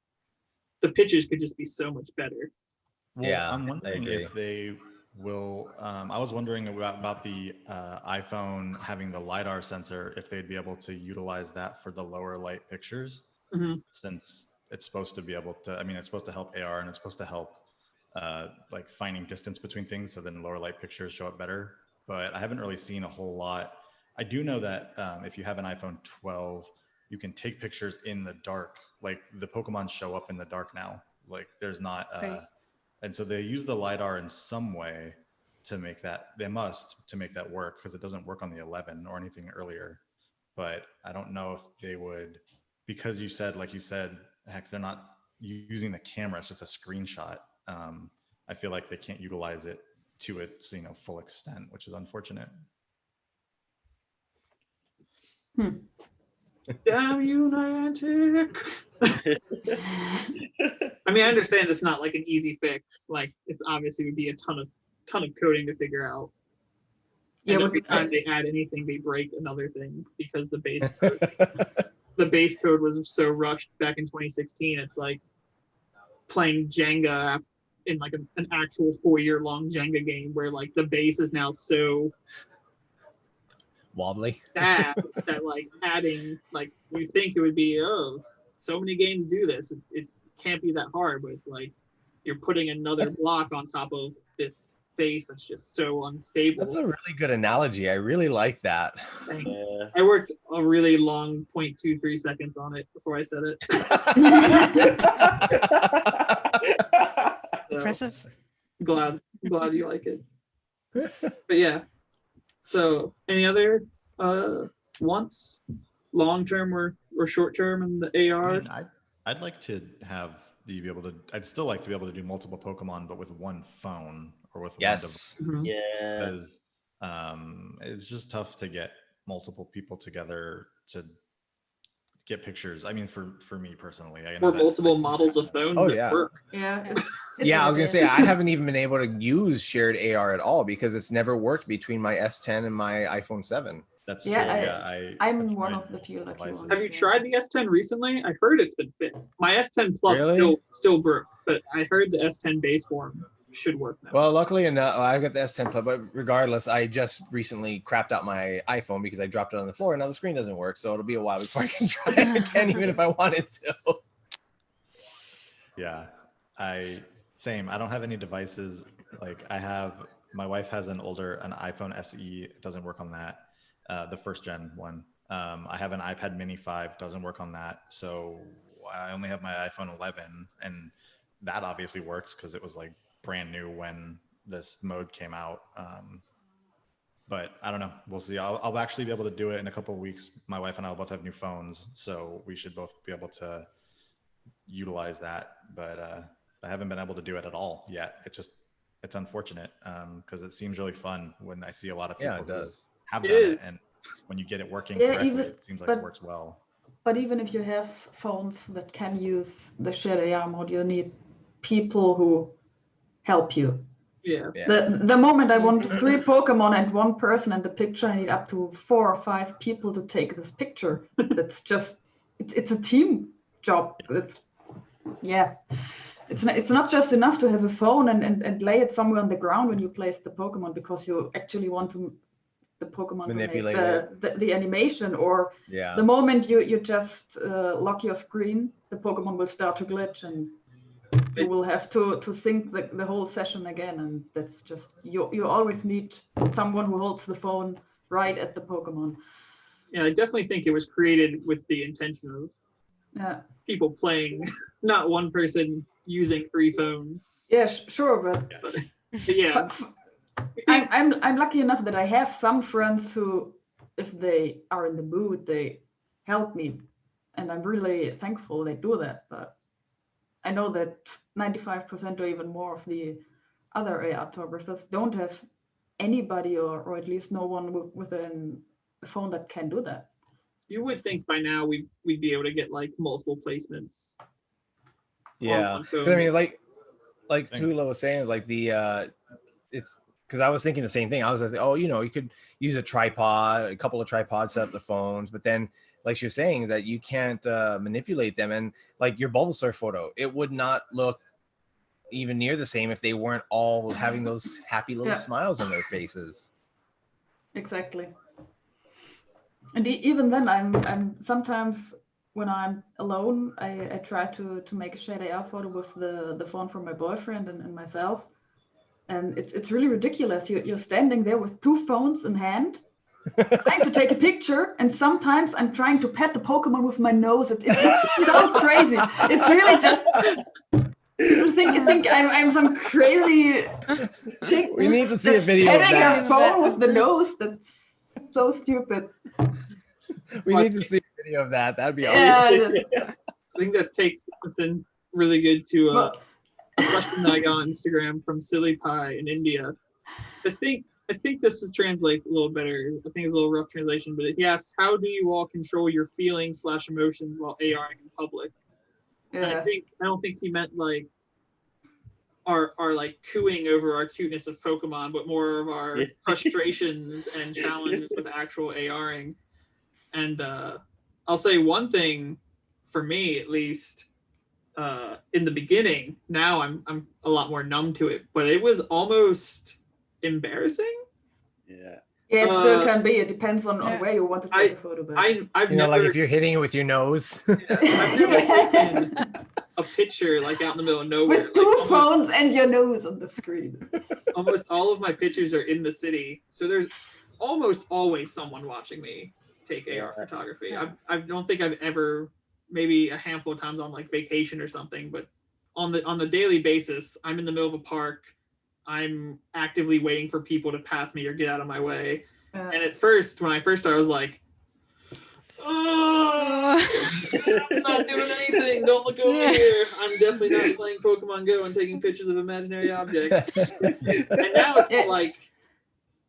the pictures could just be so much better. Well, Yeah, I'm I wondering agree. if they will. I was wondering about the iPhone having the LiDAR sensor, if they'd be able to utilize that for the lower light pictures, Mhm. since it's supposed to be able to. I mean, it's supposed to help AR and it's supposed to help like finding distance between things, so then lower light pictures show up better. But I haven't really seen a whole lot. I do know that if you have an iPhone 12, you can take pictures in the dark. Like the Pokemon show up in the dark now. Like there's not. Okay. And so they use the LiDAR in some way, to make that. They must to make that work because it doesn't work on the 11 or anything earlier. But I don't know if they would, because you said, like you said, Hex, they're not using the camera. It's just a screenshot. I feel like they can't utilize it to its full extent, which is unfortunate. Damn you, Niantic. I mean, I understand it's not like an easy fix. Like, it's obviously would be a ton of coding to figure out. Yeah, And but every time they add anything, they break another thing because the base code was so rushed back in 2016. It's like playing Jenga in like an actual 4-year-long Jenga game where like the base is now so Wobbly. bad that like adding, like, you think it would be, oh, so many games do this, it can't be that hard, but it's like you're putting another block on top of this base that's just so unstable. That's a really good analogy. I really like that. Yeah. I worked a really long 0.23 seconds on it before I said it. So, Impressive. glad you like it. But yeah, so any other wants, long term or short term in the AR? I mean, I'd like to have be able to. I'd still like to be able to do multiple Pokemon, but with one phone or with Yes. Mhm. Yeah. because it's just tough to get multiple people together to get pictures. I mean, for me personally, I know Or that multiple I see models that. of phones Oh, that yeah. work. Yeah. Yeah, I was gonna say I haven't even been able to use shared AR at all because it's never worked between my S10 and my iPhone 7. That's Yeah, true. I- Yeah, I'm I've one tried of the few lucky devices. ones. Have you tried the S10 recently? I heard it's been fixed. My S10 Plus Really? still broke, but I heard the S10 base form should work now. Well, luckily enough, I've got the S10 Plus, but regardless, I just recently crapped out my iPhone because I dropped it on the floor and now the screen doesn't work. So it'll be a while before I can try it again, even if I wanted to. Yeah, same. I don't have any devices. Like my wife has an iPhone SE. It doesn't work on that. The first gen one. I have an iPad Mini 5, doesn't work on that. So I only have my iPhone 11, and that obviously works because it was like brand new when this mode came out. But I don't know. We'll see. I'll actually be able to do it in a couple of weeks. My wife and I will both have new phones, so we should both be able to utilize that. But I haven't been able to do it at all yet. It's unfortunate because it seems really fun when I see a lot of people Yeah, it does. have It done is. it, and when you get it working Yeah, correctly, even- it seems like but- it works well. But even if you have phones that can use the shared AR mode, you need people who help you. Yeah. Yeah. The moment I want 3 Pokemon and 1 person in the picture, I need up to 4 or 5 people to take this picture. That's just it's a team job. It's not just enough to have a phone and lay it somewhere on the ground when you place the Pokemon because you actually want the Pokemon Manipulate to make the animation, or Yeah. the moment you just lock your screen, the Pokemon will start to glitch and you will have to sync the whole session again, and that's just you always need someone who holds the phone right at the Pokemon. Yeah, I definitely think it was created with the intention of Yeah, people playing, not one person using 3 phones. yeah, sure, but But yeah, I'm lucky enough that I have some friends who, if they are in the mood, they help me, and I'm really thankful they do that. But I know that 95% or even more of the other ARtographers don't have anybody, or at least no one with a phone that can do that. you would think by now we'd be able to get like multiple placements. Yeah. on phone. 'Cause I mean, like Thank Tuula was saying, like it's because I was thinking the same thing. I was like, oh, you could use a couple of tripods, set up the phones, but then like she was saying that you can't manipulate them, and like your Bulbasaur photo, it would not look even near the same if they weren't all having those happy little Yeah. smiles on their faces. Exactly. And even then, I'm sometimes when I'm alone, I try to make a shared AR photo with the phone from my boyfriend and myself, and it's really ridiculous. You're standing there with 2 phones in hand, trying to take a picture, and sometimes I'm trying to pet the Pokemon with my nose. It's so crazy. It's really just You think I'm some crazy chick. We need to see a video of Petting a that. phone with the nose. That's so stupid. We need to see a video of that. That'd be awesome. Yeah. I think that takes us in really good to But a question that I got on Instagram from Silly Pie in India. I think this translates a little better. I think it's a little rough translation, but he asked, "How do you all control your feelings / emotions while ARing in public?" And yeah. I don't think he meant like our like cooing over our cuteness of Pokemon, but more of our frustrations and challenges with actual ARing. And I'll say one thing for me, at least, in the beginning. Now I'm a lot more numb to it, but it was almost embarrassing. Yeah. Yeah, it still can be. It depends on where you want to take a photo. But I've You know, never, like if you're hitting it with your nose. I've never taken a picture like out in the middle of nowhere. with two Like, phones and your nose on the screen. almost all of my pictures are in the city, so there's almost always someone watching me take AR photography. I don't think I've ever, maybe a handful of times on like vacation or something, but on the daily basis, I'm in the middle of a park. I'm actively waiting for people to pass me or get out of my way. And at first, when I first started, I was like, "Oh, I'm not doing anything. Don't look over here. I'm definitely not playing Pokemon GO and taking pictures of imaginary objects." And now it's like,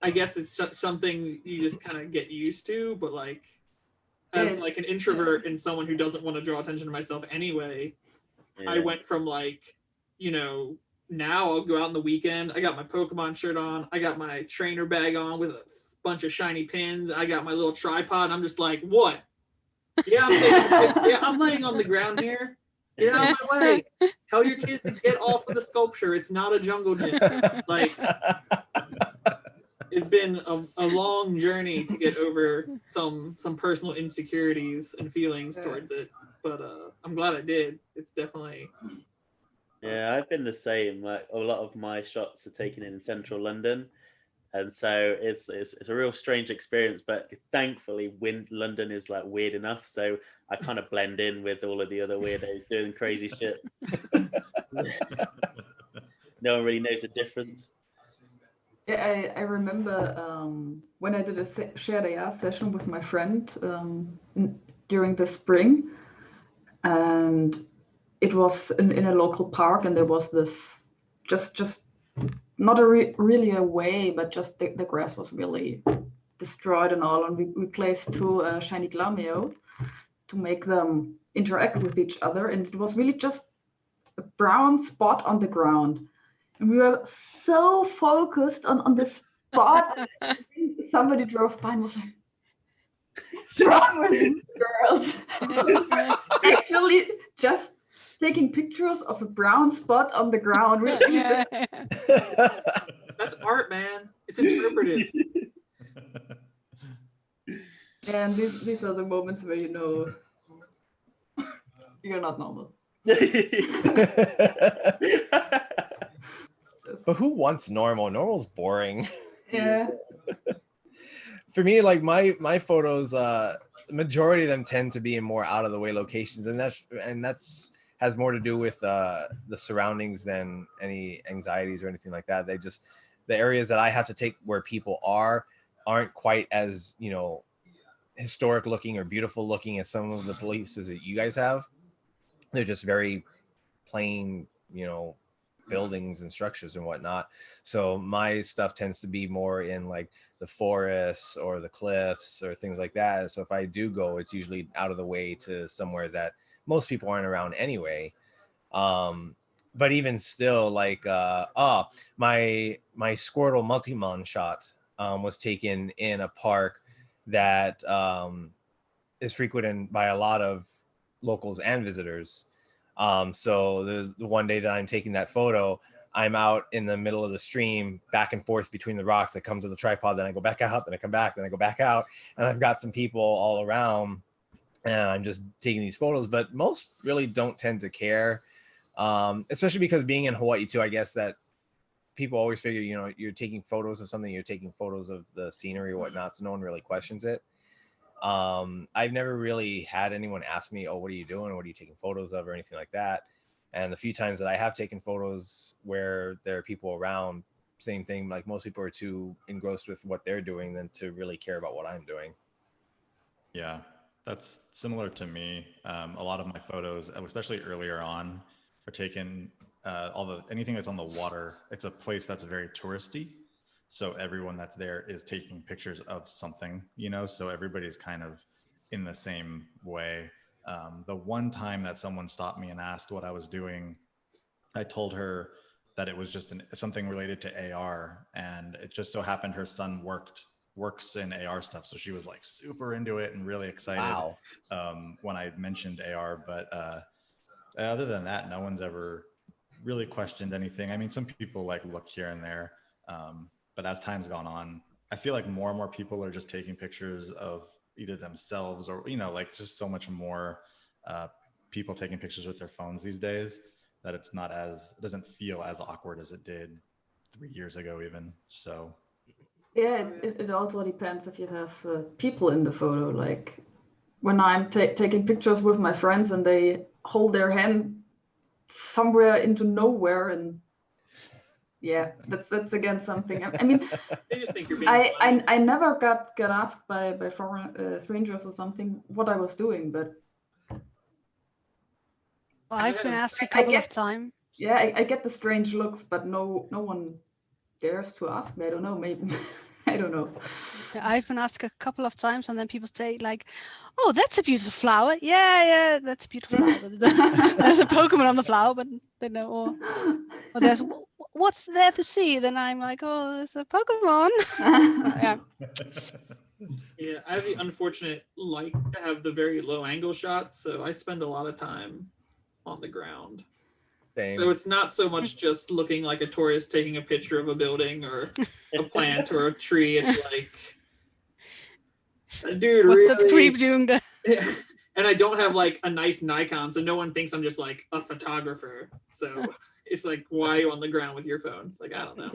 I guess it's something you just kind of get used to, but like, as like an introvert and someone who doesn't want to draw attention to myself anyway, I went from like, you know, now I'll go out on the weekend. I got my Pokemon shirt on. I got my trainer bag on with a bunch of shiny pins. I got my little tripod. I'm just like, what? Yeah, I'm laying on the ground here. Get out of my way. Tell your kids to get off of the sculpture. It's not a jungle gym. Like, it's been a long journey to get over some personal insecurities and feelings towards it. But I'm glad I did. It's definitely... Yeah, I've been the same. Like, a lot of my shots are taken in central London, and so it's a real strange experience. But thankfully, London is like weird enough, so I kind of blend in with all of the other weirdos doing crazy shit. No one really knows the difference. Yeah, I remember when I did a shared AR session with my friend during the spring, and it was in a local park, and there was this just not really a way, but just the grass was really destroyed and all, and we placed two shiny Glameo to make them interact with each other, and it was really just a brown spot on the ground, and we were so focused on this spot. Somebody drove by and was like, "What's wrong with these girls?" Actually just taking pictures of a brown spot on the ground. Really That's art, man. It's interpretive. And these are the moments where you know you're not normal. But who wants normal? Normal's boring. Yeah. For me, like my photos, majority of them tend to be in more out of the way locations, and that's has more to do with the surroundings than any anxieties or anything like that. The areas that I have to take where people aren't quite as, you know, historic looking or beautiful looking as some of the places that you guys have. They're just very plain, you know, buildings and structures and whatnot. So my stuff tends to be more in like the forests or the cliffs or things like that. So if I do go, it's usually out of the way to somewhere that most people aren't around anyway. But even still, like my Squirtle Multimon shot was taken in a park that is frequented by a lot of locals and visitors. So the one day that I'm taking that photo, I'm out in the middle of the stream, back and forth between the rocks. I come to the tripod, then I go back out, then I come back, then I go back out, and I've got some people all around, and I'm just taking these photos. But most really don't tend to care, especially because being in Hawaii too, I guess that people always figure, you know, you're taking photos of something, you're taking photos of the scenery or whatnot, so no one really questions it. I've never really had anyone ask me, "Oh, what are you doing? What are you taking photos of?" or anything like that. And the few times that I have taken photos where there are people around, same thing, like most people are too engrossed with what they're doing than to really care about what I'm doing. Yeah, that's similar to me. A lot of my photos, especially earlier on, are taken anything that's on the water. It's a place that's very touristy, so everyone that's there is taking pictures of something, so everybody's kind of in the same way. The one time that someone stopped me and asked what I was doing, I told her that it was just something related to AR, and it just so happened her son works in AR stuff, so she was like super into it and really excited. Wow. When I mentioned AR. But other than that, no one's ever really questioned anything. I mean, some people like look here and there, but as time's gone on, I feel like more and more people are just taking pictures of either themselves or like just so much more people taking pictures with their phones these days that it doesn't feel as awkward as it did 3 years ago even. So yeah, it also depends if you have people in the photo. Like when I'm taking pictures with my friends and they hold their hand somewhere into nowhere, and yeah, that's again something. I mean, They just think you're being funny. I never got asked by foreign strangers or something what I was doing, but Well, I've been asked a couple of times. yeah, I get the strange looks, but no one dares to ask me. I don't know, maybe I don't know. I've been asked a couple of times, and then people say like, "Oh, that's a beautiful flower." Yeah, that's a beautiful flower. But there's a Pokemon on the flower, but they know. Or there's what's there to see? Then I'm like, "Oh, there's a Pokemon." Yeah. Yeah, I have the unfortunate to have the very low angle shots, so I spend a lot of time on the ground. Same. So it's not so much just looking like a tourist taking a picture of a building or a plant or a tree. It's like, dude, What's really? that creep doing there? And I don't have like a nice Nikon, so no one thinks I'm just like a photographer. So it's like, why are you on the ground with your phone? It's like, I don't know.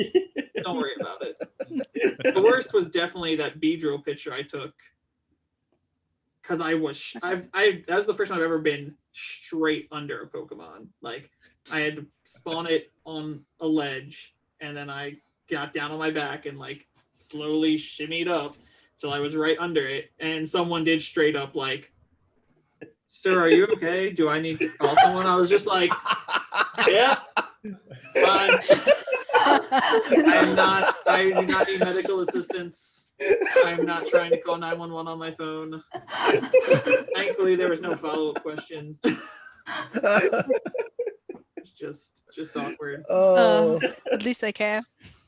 Don't worry about it. The worst was definitely that Beedrill picture I took. Because that was the first time I've ever been straight under a Pokemon. Like, I had to spawn it on a ledge, and then I got down on my back and like slowly shimmied up till I was right under it. And someone did straight up like, "Sir, are you okay? Do I need to call someone?" I was just like, "Yeah, fine. I do not need medical assistance. I'm not trying to call 911 on my phone." Thankfully, there was no follow-up question. Just awkward. Oh. At least they care.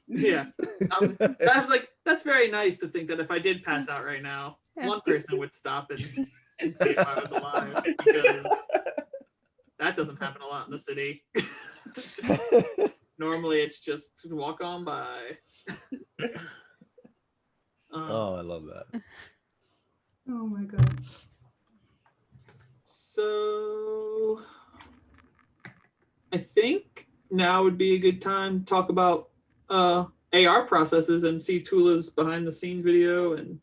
Yeah. I was like, that's very nice to think that if I did pass out right now, one person would stop and see if I was alive, because that doesn't happen a lot in the city. Normally, it's just walk on by. Oh, I love that. Oh my god. So I think now would be a good time to talk about AR processes and see Tuula's behind the scenes video and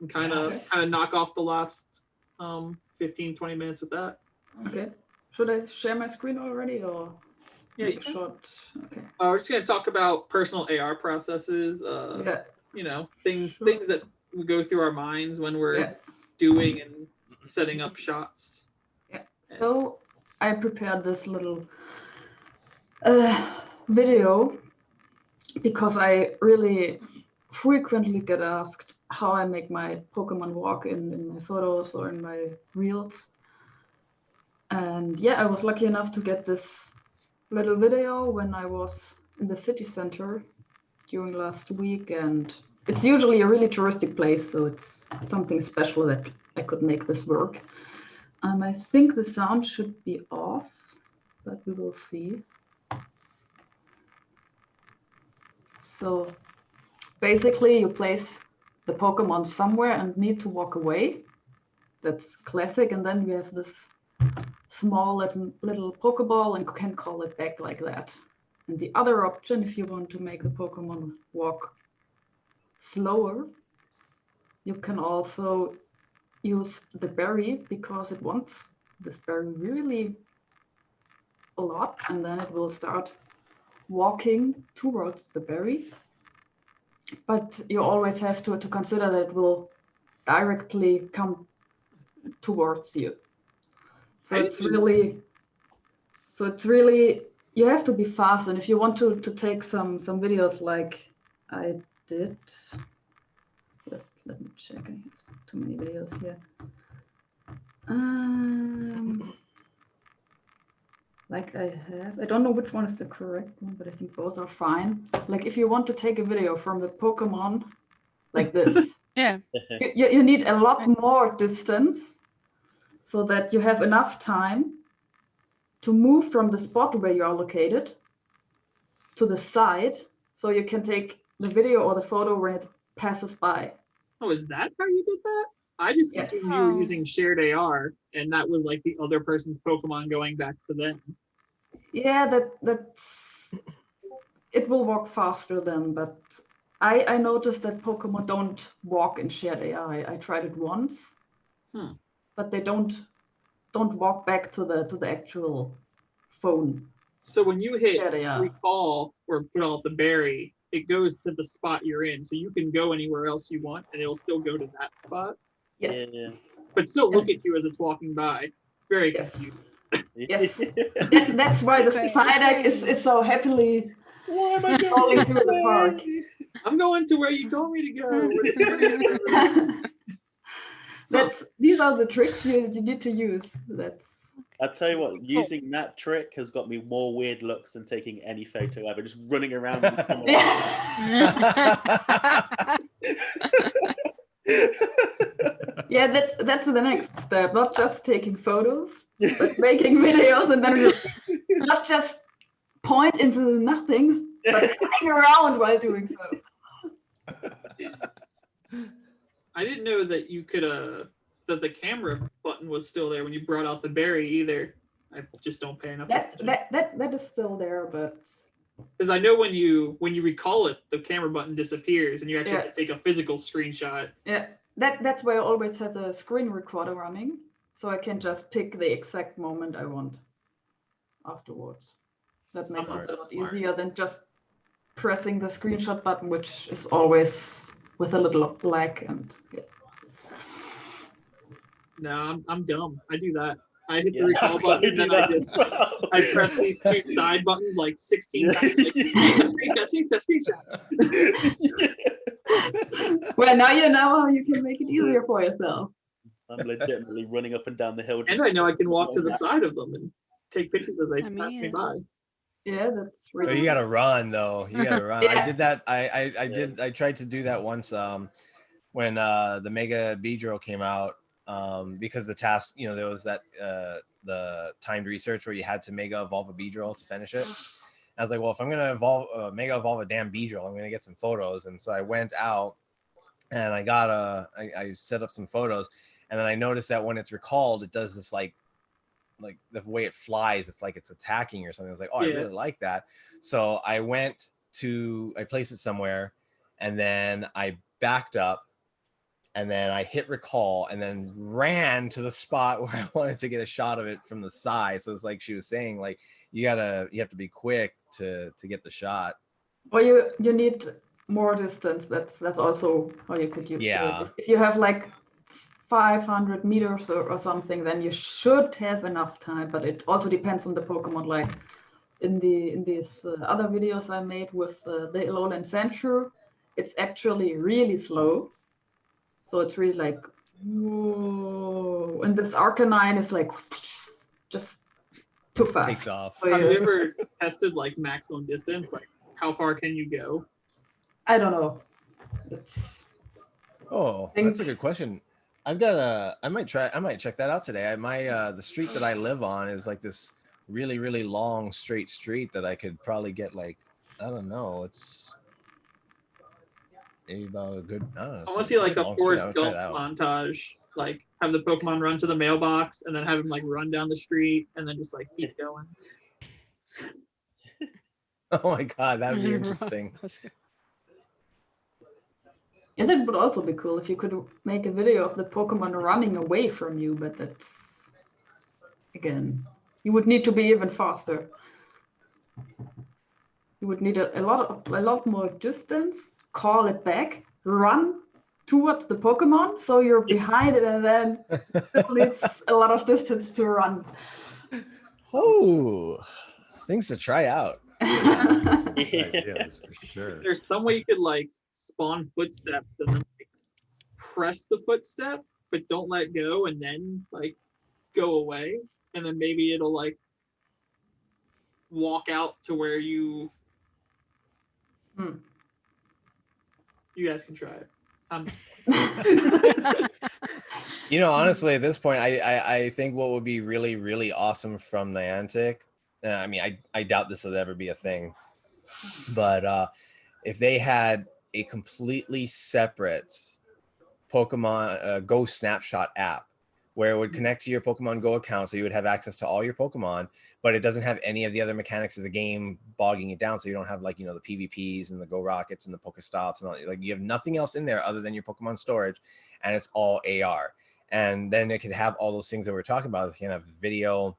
kind of knock off the last 15-20 minutes with that. Okay. Should I share my screen already, or Yeah, make a short? Okay. we're just gonna talk about personal AR processes. Things that we go through our minds when we're doing and setting up shots. Yeah. So I prepared this little video because I really frequently get asked how I make my Pokemon walk in my photos or in my reels. And yeah, I was lucky enough to get this little video when I was in the city center during last week, and it's usually a really touristic place, so it's something special that I could make this work. I think the sound should be off, but we will see. So basically you place the Pokemon somewhere and need to walk away. That's classic. And then you have this small little Pokeball and can call it back like that. And the other option, if you want to make the Pokemon walk slower, you can also use the berry, because it wants this berry really a lot, and then it will start walking towards the berry. But you always have to consider that it will directly come towards you. So it's really, you have to be fast. And if you want to take some videos like I did, let me check. I have too many videos here. Like I don't know which one is the correct one, but I think both are fine. Like if you want to take a video from the Pokemon like this, Yeah. you need a lot more distance so that you have enough time to move from the spot where you are located to the side, so you can take the video or the photo when it passes by. Oh, is that how you did that? I just assumed you were using shared AR, and that was like the other person's Pokemon going back to them. Yeah, that's it will walk faster then, but I noticed that Pokemon don't walk in shared AI. I tried it once, but they don't walk back to the actual phone. So when you hit recall or put out the berry, it goes to the spot you're in. So you can go anywhere else you want, and it'll still go to that spot. Yes. Yeah. But still look at you as it's walking by. It's very confusing. Yes. That's why the Psyduck is so happily rolling through the park. I'm going to where you told me to go. These are the tricks you need to use. I tell you what, using that trick has got me more weird looks than taking any photo ever. Just running around. Yeah, that's the next step. Not just taking photos, but making videos, and then not just point into the nothings, but running around while doing so. I didn't know that you could that the camera button was still there when you brought out the berry either. I just don't pay enough attention. That is still there, but because I know when you recall it, the camera button disappears, and you actually have to take a physical screenshot. Yeah, that's why I always have the screen recorder running, so I can just pick the exact moment I want afterwards. That makes it a lot easier than just pressing the screenshot button, which is always with a little lag. And no, I'm dumb. I do that. I hit the recall button, and then I press these two side buttons like 16 times. Like, screenshot. Well, now you know how you can make it easier for yourself. I'm legitimately running up and down the hill. And I know I can walk to the side of them and take pictures as they pass me by. Yeah, that's really. But you gotta run though. You gotta run. I did that. I tried to do that once when the Mega Beedrill came out. Because the task, there was that the timed research where you had to Mega Evolve a Beedrill to finish it. I was like, well, if I'm gonna Mega Evolve a damn Beedrill, I'm gonna get some photos. And so I went out and I got I set up some photos, and then I noticed that when it's recalled, it does this like the way it flies, it's like it's attacking or something. I was like, oh, I really like that. So I placed it somewhere, and then I backed up. And then I hit recall and then ran to the spot where I wanted to get a shot of it from the side. So it's like she was saying, like, you have to be quick to get the shot. Well, you need more distance. That's also how you could use it. If you have like 500 meters or something, then you should have enough time. But it also depends on the Pokemon. Like in these other videos I made with the Alolan Sandshrew, it's actually really slow. So it's really like, whoa. And this Arcanine is like, just too fast. Takes off. So, Have you ever tested like maximum distance? Like how far can you go? I don't know. That's a good question. I might check that out today. The street that I live on is like this really, really long straight street that I could probably get like, I don't know, it's maybe about a good, I don't know. I want to see like a Forrest Gump montage, like have the Pokemon run to the mailbox and then have him like run down the street and then just like keep going. Oh my god, that'd be interesting. And that would also be cool if you could make a video of the Pokemon running away from you, but that's again you would need to be even faster. You would need a lot more distance, call it back, run towards the Pokemon, so you're behind it, and then still needs a lot of distance to run. Oh, things to try out. Ideas for sure. There's some way you could like spawn footsteps and then like, press the footstep, but don't let go, and then like go away, and then maybe it'll like walk out to where you. You guys can try it. You know, honestly, at this point, I think what would be really, really awesome from Niantic, I mean, I doubt this will ever be a thing, but if they had a completely separate Pokemon Go snapshot app where it would connect to your Pokemon Go account, so you would have access to all your Pokemon, but it doesn't have any of the other mechanics of the game bogging it down. So you don't have like, you know, the PvPs and the Go Rockets and the Pokestops and all, like you have nothing else in there other than your Pokemon storage, and it's all AR. And then it could have all those things that we're talking about. It can have video,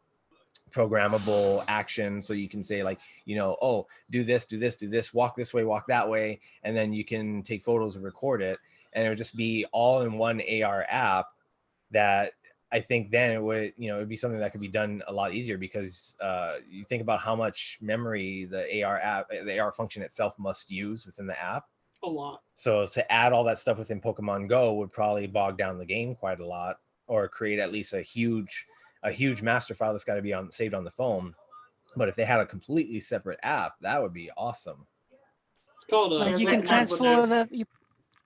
programmable action, so you can say like, you know, oh, do this, walk this way, walk that way, and then you can take photos and record it, and it would just be all in one AR app. That I think then it would, you know, it'd be something that could be done a lot easier, because you think about how much memory the AR app, the AR function itself must use within the app. A lot. So to add all that stuff within Pokemon Go would probably bog down the game quite a lot, or create at least a huge master file that's got to be saved on the phone. But if they had a completely separate app, that would be awesome. It's called Like you that- can that transfer the. It's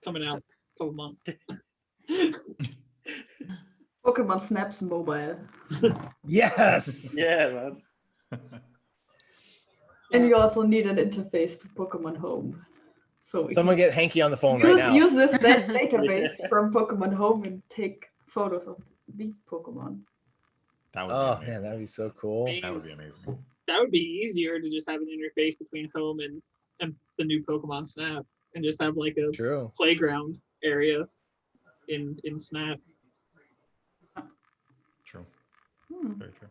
coming out in a couple months. Pokemon Snaps mobile. Yes. Yeah, man. And you also need an interface to Pokemon Home. So we Someone can get Hanky on the phone right now. use this database from Pokemon Home and take photos of these Pokemon. That would Oh be amazing. man, that'd be so cool. That would be amazing. That would be easier to just have an interface between home and the new Pokemon Snap, and just have like a True. playground area in Snap. True. Hmm. Very true.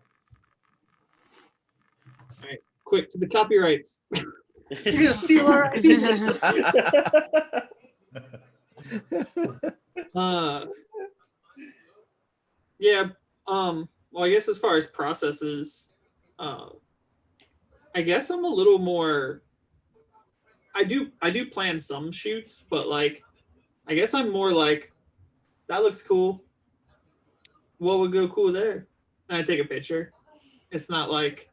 Quick to the copyrights. You're gonna steal our idea. Yeah. Well, I guess as far as processes, I guess I'm a little more. I do plan some shoots, but like, I guess I'm more like, that looks cool. What would go cool there? And I take a picture. It's not like,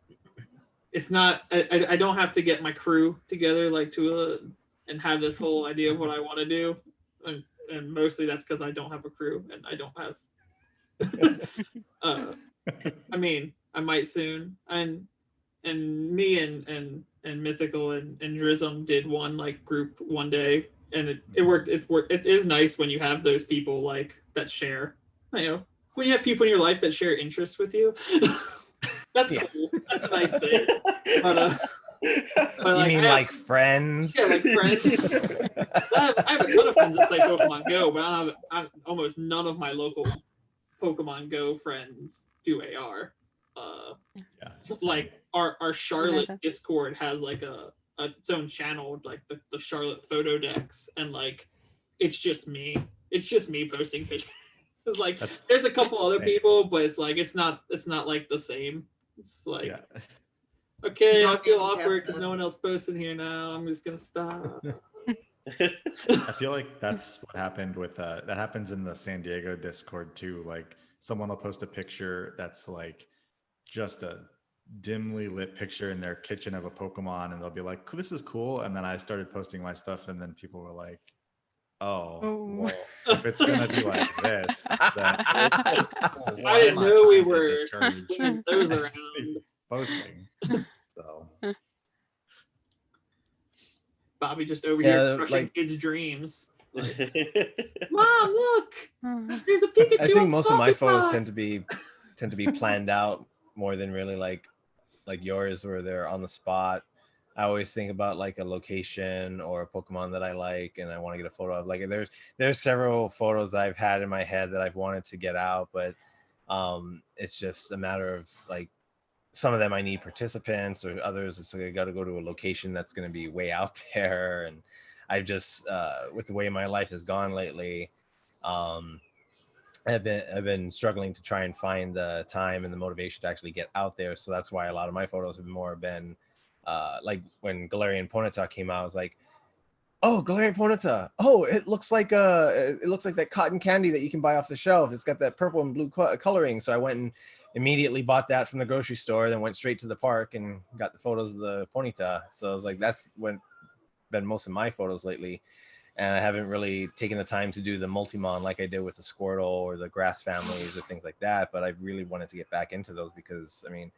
it's not. I don't have to get my crew together like Tuula and have this whole idea of what I want to do, and mostly that's because I don't have a crew and I don't have. I mean, I might soon, and me and Mythical and Drism did one like group one day, and it worked. It is nice when you have those people like that share. You know, when you have people in your life that share interests with you. That's cool. That's a nice thing. But You mean like friends? Yeah, like friends. I have a ton of friends that play Pokemon Go, but I have almost none of my local Pokemon Go friends do AR. Yeah. Like our Charlotte Neither. Discord has like its own channel, like the Charlotte photo decks, and like it's just me. It's just me posting pictures. It's like there's a couple other people, but it's like it's not like the same. It's like okay, I feel awkward because no one else posting here now. I'm just gonna stop. I feel like that's what happened with that happens in the San Diego Discord too. Like someone will post a picture that's like just a dimly lit picture in their kitchen of a Pokemon, and they'll be like, this is cool. And then I started posting my stuff, and then people were like, well, if it's gonna be like this, then I didn't know we were swinging those around. Posting. So Bobby just over here crushing kids' dreams. Like, Mom, look! There's a Pikachu. I think most of my photos tend to be planned out more than really like yours, where they're on the spot. I always think about like a location or a Pokemon that I like and I want to get a photo of. Like there's several photos I've had in my head that I've wanted to get out, but it's just a matter of like some of them I need participants, or others it's like I got to go to a location that's going to be way out there. And I've just with the way my life has gone lately, I've been struggling to try and find the time and the motivation to actually get out there. So that's why a lot of my photos have more been like when Galarian Ponyta came out, I was like, oh, Galarian Ponyta. Oh, it looks like that cotton candy that you can buy off the shelf. It's got that purple and blue coloring. So I went and immediately bought that from the grocery store, then went straight to the park and got the photos of the Ponyta. So I was like, that's when been most of my photos lately. And I haven't really taken the time to do the Multimon like I did with the Squirtle or the Grass families or things like that. But I really wanted to get back into those because, I mean,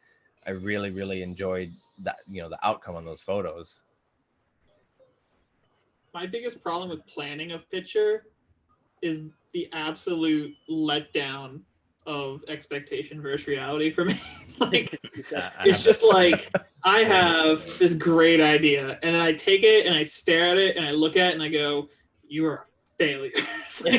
I really, really enjoyed that, you know, the outcome on those photos. My biggest problem with planning a picture is the absolute letdown of expectation versus reality for me. Like, it's just like I have this great idea, and then I take it and I stare at it and I look at it and I go, "You are a failure." You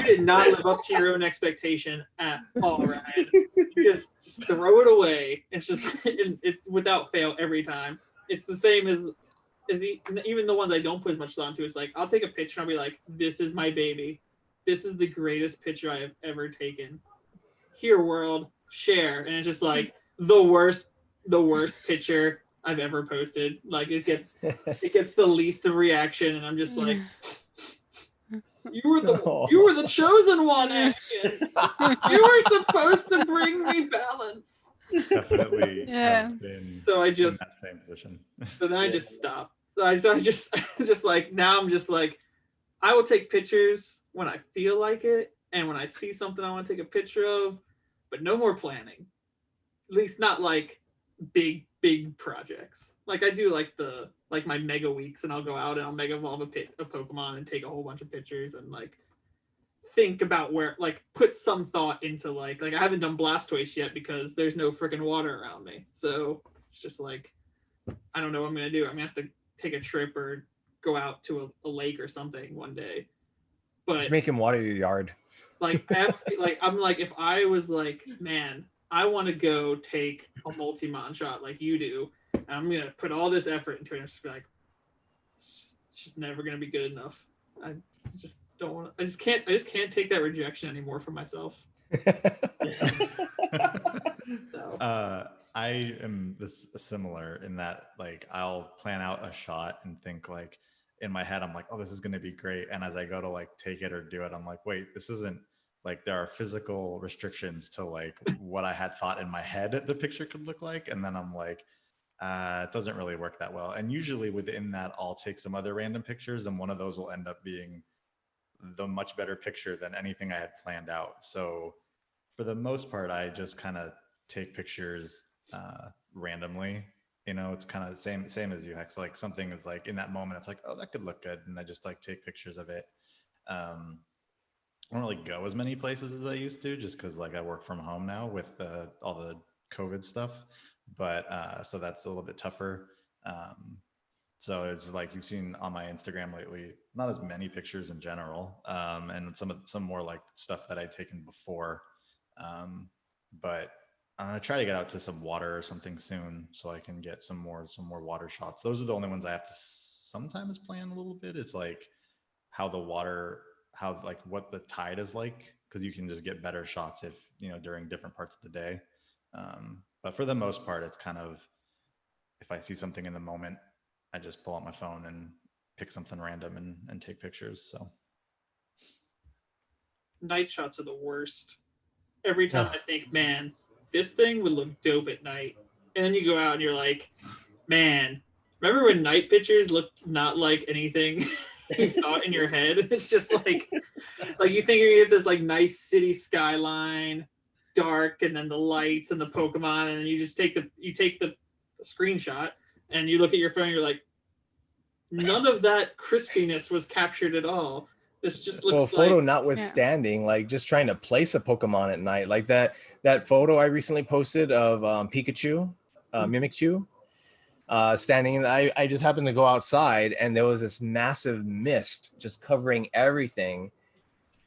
did not live up to your own expectation at all, Ryan. You just throw it away. It's just it's without fail every time. It's the same as even the ones I don't put as much thought into. It's like I'll take a picture and I'll be like, "This is my baby. This is the greatest picture I have ever taken. Here, world, share." And it's just like the worst picture I've ever posted. Like it gets the least of reaction, and I'm just like, you were the chosen one, Anakin. You were supposed to bring me balance. Definitely. Yeah. So I just in that same position. So then I just stopped. So I just like now I'm just like I will take pictures when I feel like it and when I see something I want to take a picture of, but no more planning. At least not like big projects. Like I do like my mega weeks, and I'll go out and I'll mega evolve a Pokemon and take a whole bunch of pictures and like think about where, like, put some thought into like I haven't done Blastoise yet because there's no freaking water around me. So it's just like I don't know what I'm gonna do. I'm gonna have to take a trip or go out to a lake or something one day. But just make him water your yard. Like I'm like, if I was like, man, I want to go take a Multimon shot like you do, and I'm gonna put all this effort into it, and just be like, it's just never gonna be good enough. I just don't want to. I just can't take that rejection anymore from myself. So. I am similar in that, like, I'll plan out a shot and think, like, in my head, I'm like, oh, this is going to be great. And as I go to like take it or do it, I'm like, wait, this isn't, like, there are physical restrictions to like what I had thought in my head the picture could look like. And then I'm like, it doesn't really work that well. And usually within that, I'll take some other random pictures, and one of those will end up being the much better picture than anything I had planned out. So for the most part, I just kind of take pictures randomly. You know, it's kind of the same as you, Hex. Like something is like in that moment, it's like, oh, that could look good, and I just like take pictures of it. I don't really go as many places as I used to, just because like I work from home now with all the COVID stuff. But so that's a little bit tougher. So it's like you've seen on my Instagram lately, not as many pictures in general, and some more like stuff that I'd taken before. But I'm gonna try to get out to some water or something soon, so I can get some more water shots. Those are the only ones I have to sometimes plan a little bit. It's like how what the tide is like, because you can just get better shots if, you know, during different parts of the day. But for the most part, it's kind of, if I see something in the moment, I just pull out my phone and pick something random and take pictures. So night shots are the worst. Every time I think, man, this thing would look dope at night. And then you go out and you're like, man, remember when night pictures looked not like anything you thought in your head? It's just like you think you're gonna get this like nice city skyline, dark, and then the lights and the Pokemon, and then you just take the screenshot and you look at your phone and you're like, none of that crispiness was captured at all. This just looks photo notwithstanding, like just trying to place a Pokemon at night, like that photo I recently posted of Pikachu, Mimikyu, standing in. I just happened to go outside and there was this massive mist just covering everything,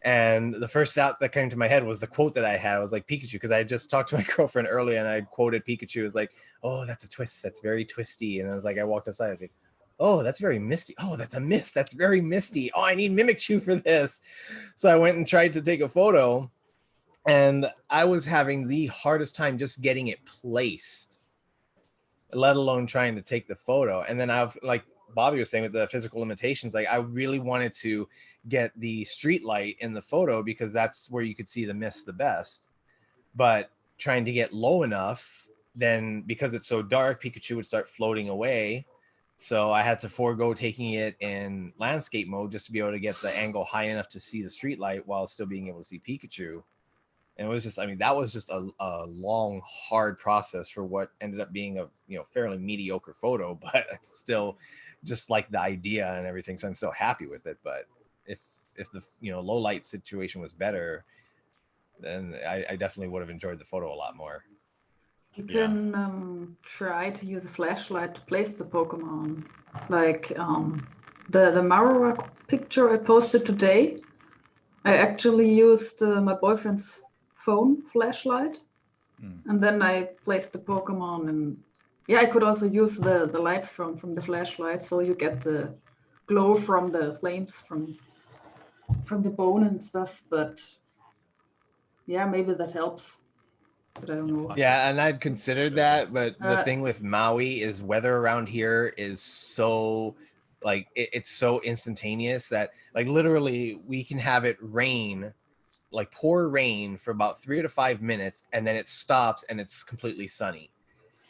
And the first thought that came to my head was the quote that I had. I was like, Pikachu, because I had just talked to my girlfriend earlier and I quoted Pikachu. It was like, oh, that's a twist. That's very twisty. And I was like, I walked outside. I was like, oh, that's very misty. Oh, that's a mist. That's very misty. Oh, I need Mimikyu for this. So I went and tried to take a photo. And I was having the hardest time just getting it placed, let alone trying to take the photo. And then I've, like Bobby was saying with the physical limitations, like I really wanted to get the street light in the photo because that's where you could see the mist the best. But trying to get low enough, then because it's so dark, Pikachu would start floating away. So I had to forego taking it in landscape mode just to be able to get the angle high enough to see the street light while still being able to see Pikachu. And it was just, I mean, that was just a long, hard process for what ended up being a, you know, fairly mediocre photo, but I still just like the idea and everything. So I'm still happy with it. But if the, you know, low light situation was better, then I definitely would have enjoyed the photo a lot more. You can try to use a flashlight to place the Pokemon. Like the Marowak picture I posted today, I actually used my boyfriend's phone flashlight, and then I placed the Pokemon. And yeah, I could also use the light from the flashlight, so you get the glow from the flames from the bone and stuff. But yeah, maybe that helps. But I don't know. Yeah, and I'd considered that, but the thing with Maui is weather around here is so, like, it's so instantaneous that, like, literally we can have it rain, like pour rain for about 3 to 5 minutes, and then it stops and it's completely sunny.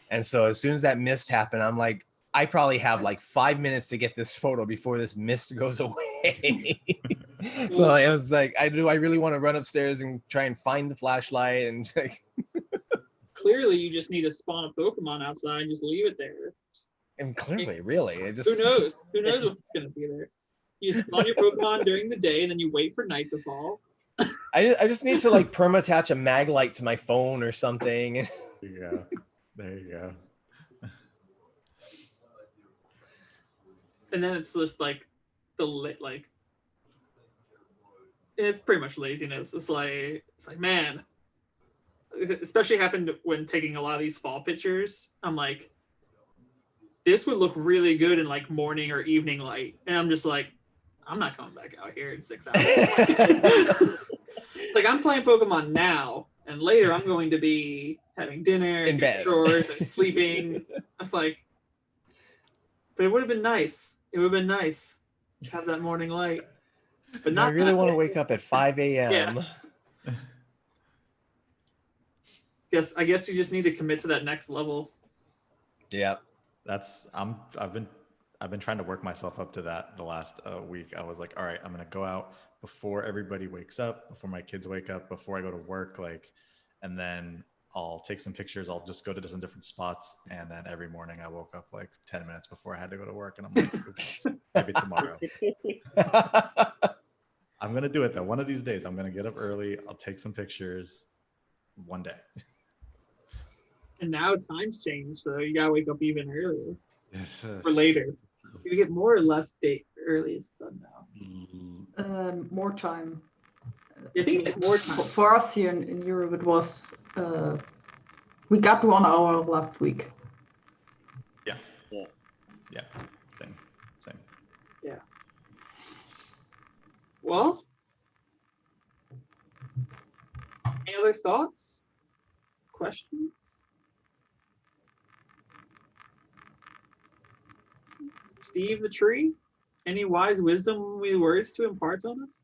And so as soon as that mist happened, I'm like, I probably have like 5 minutes to get this photo before this mist goes away. So it was like, I really want to run upstairs and try and find the flashlight and like, Clearly, you just need to spawn a Pokemon outside and just leave it there. and clearly, really, it just, Who knows? Who knows what's going to be there? You spawn your Pokemon during the day, and then you wait for night to fall. I just need to like perma attach a mag light to my phone or something. There you go. There you go. And then it's just like the lit, like it's pretty much laziness. It's like man, especially happened when taking a lot of these fall pictures. I'm like, this would look really good in like morning or evening light, and I'm just like, I'm not coming back out here in 6 hours. Like I'm playing Pokemon now, and later I'm going to be having dinner, in bed, chores, or sleeping. I was like, but it would have been nice. It would have been nice to have that morning light. But not I really want to wake up at 5 a.m. Yeah. I guess you just need to commit to that next level. Yeah. I've been trying to work myself up to that the last week. I was like, all right, I'm gonna go out before everybody wakes up, before my kids wake up, before I go to work, like, and then I'll take some pictures. I'll just go to some different spots, and then every morning I woke up like 10 minutes before I had to go to work, and I'm like, oops, maybe tomorrow. I'm gonna do it though. One of these days, I'm gonna get up early. I'll take some pictures. One day. And now times change, so you gotta wake up even earlier or later. You get more or less date early. It's done now. More time. I think it's more time. For us here in Europe, it was we got 1 hour last week. Yeah. Same. Yeah. Well, any other thoughts? Questions? Steve the Tree? Any wise wisdom words to impart on us?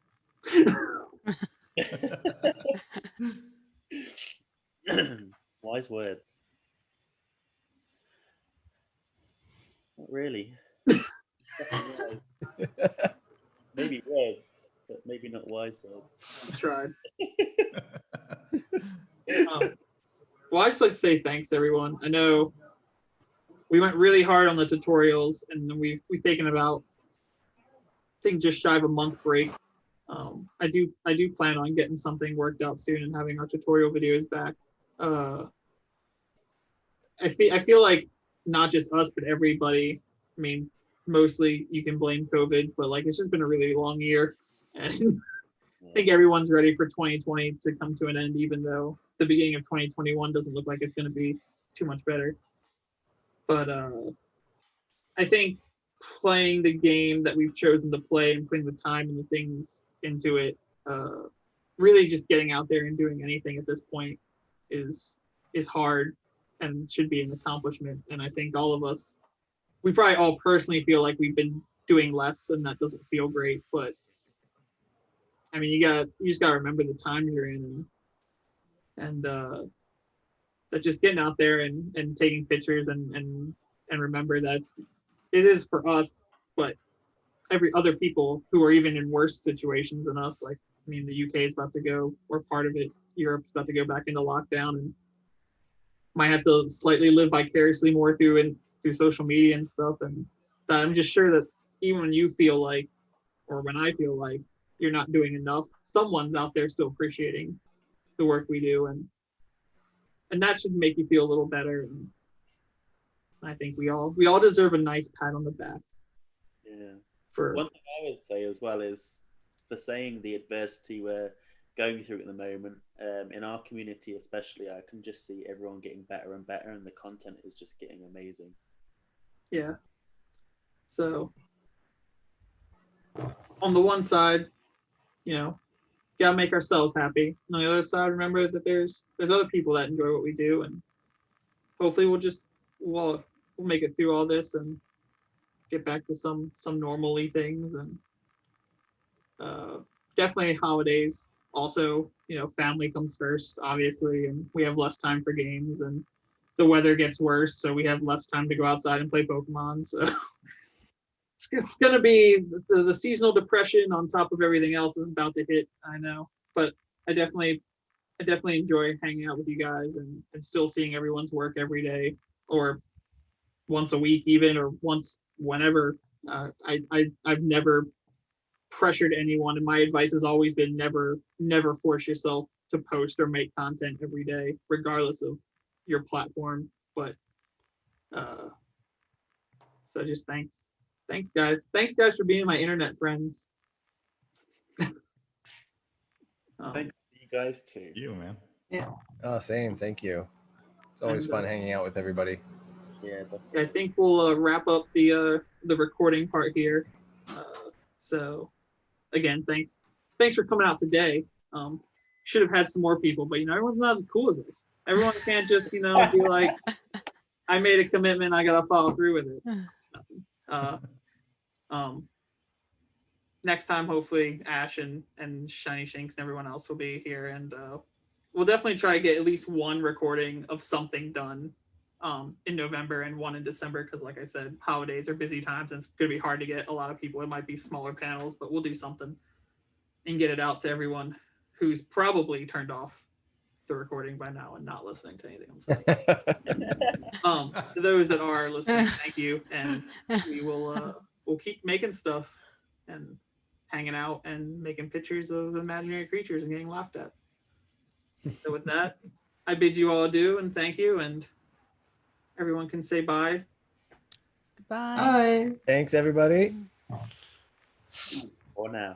Wise words. Not really. Maybe words, but maybe not wise words. I tried. Well, I just like to say thanks to everyone. I know we went really hard on the tutorials, and we've taken about, I think, just shy of a month break. I do plan on getting something worked out soon and having our tutorial videos back. I feel like not just us, but everybody. I mean, mostly you can blame COVID, but like it's just been a really long year, and I think everyone's ready for 2020 to come to an end, even though the beginning of 2021 doesn't look like it's going to be too much better. But I think playing the game that we've chosen to play and putting the time and the things into it, really just getting out there and doing anything at this point is hard and should be an accomplishment. And I think all of us, we probably all personally feel like we've been doing less, and that doesn't feel great. But I mean, you just gotta remember the times you're in, and that just getting out there and taking pictures and remember that it is for us, but every other people who are even in worse situations than us. Like, I mean, the UK is about to go, or part of it, Europe's about to go back into lockdown, and might have to slightly live vicariously more through social media and stuff. And I'm just sure that even when you feel like, or when I feel like you're not doing enough, someone's out there still appreciating the work we do, and that should make you feel a little better. And I think we all deserve a nice pat on the back. Yeah. For one thing I would say as well is, for saying the adversity we're going through at the moment, in our community especially, I can just see everyone getting better and better, and the content is just getting amazing. Yeah. So on the one side, gotta make ourselves happy. On the other side, remember that there's other people that enjoy what we do, and hopefully we'll make it through all this and get back to some normally things. And definitely holidays. Also, family comes first, obviously, and we have less time for games, and the weather gets worse, so we have less time to go outside and play Pokemon. So it's going to be the seasonal depression on top of everything else is about to hit. I know, but I definitely enjoy hanging out with you guys and still seeing everyone's work every day, or once a week even, or once whenever. I've never pressured anyone, and my advice has always been never force yourself to post or make content every day, regardless of your platform. But so just thanks guys for being my internet friends. Thanks to you guys too. You, man. Yeah. Oh, same. Thank you. It's always fun hanging out with everybody. Yeah, definitely. I think we'll wrap up the recording part here. So again, thanks for coming out today. Should have had some more people, but everyone's not as cool as us. Everyone can't just be like, I made a commitment, I gotta follow through with it. Next time, hopefully Ash and Shiny Shanks and everyone else will be here, and we'll definitely try to get at least one recording of something done in November and one in December, because like I said, holidays are busy times and it's gonna be hard to get a lot of people. It might be smaller panels, but we'll do something and get it out to everyone who's probably turned off the recording by now and not listening to anything I'm saying. To those that are listening, thank you, and we'll keep making stuff and hanging out and making pictures of imaginary creatures and getting laughed at. So with that, I bid you all adieu and thank you, and everyone can say bye. Bye. Bye. Thanks, everybody. For now.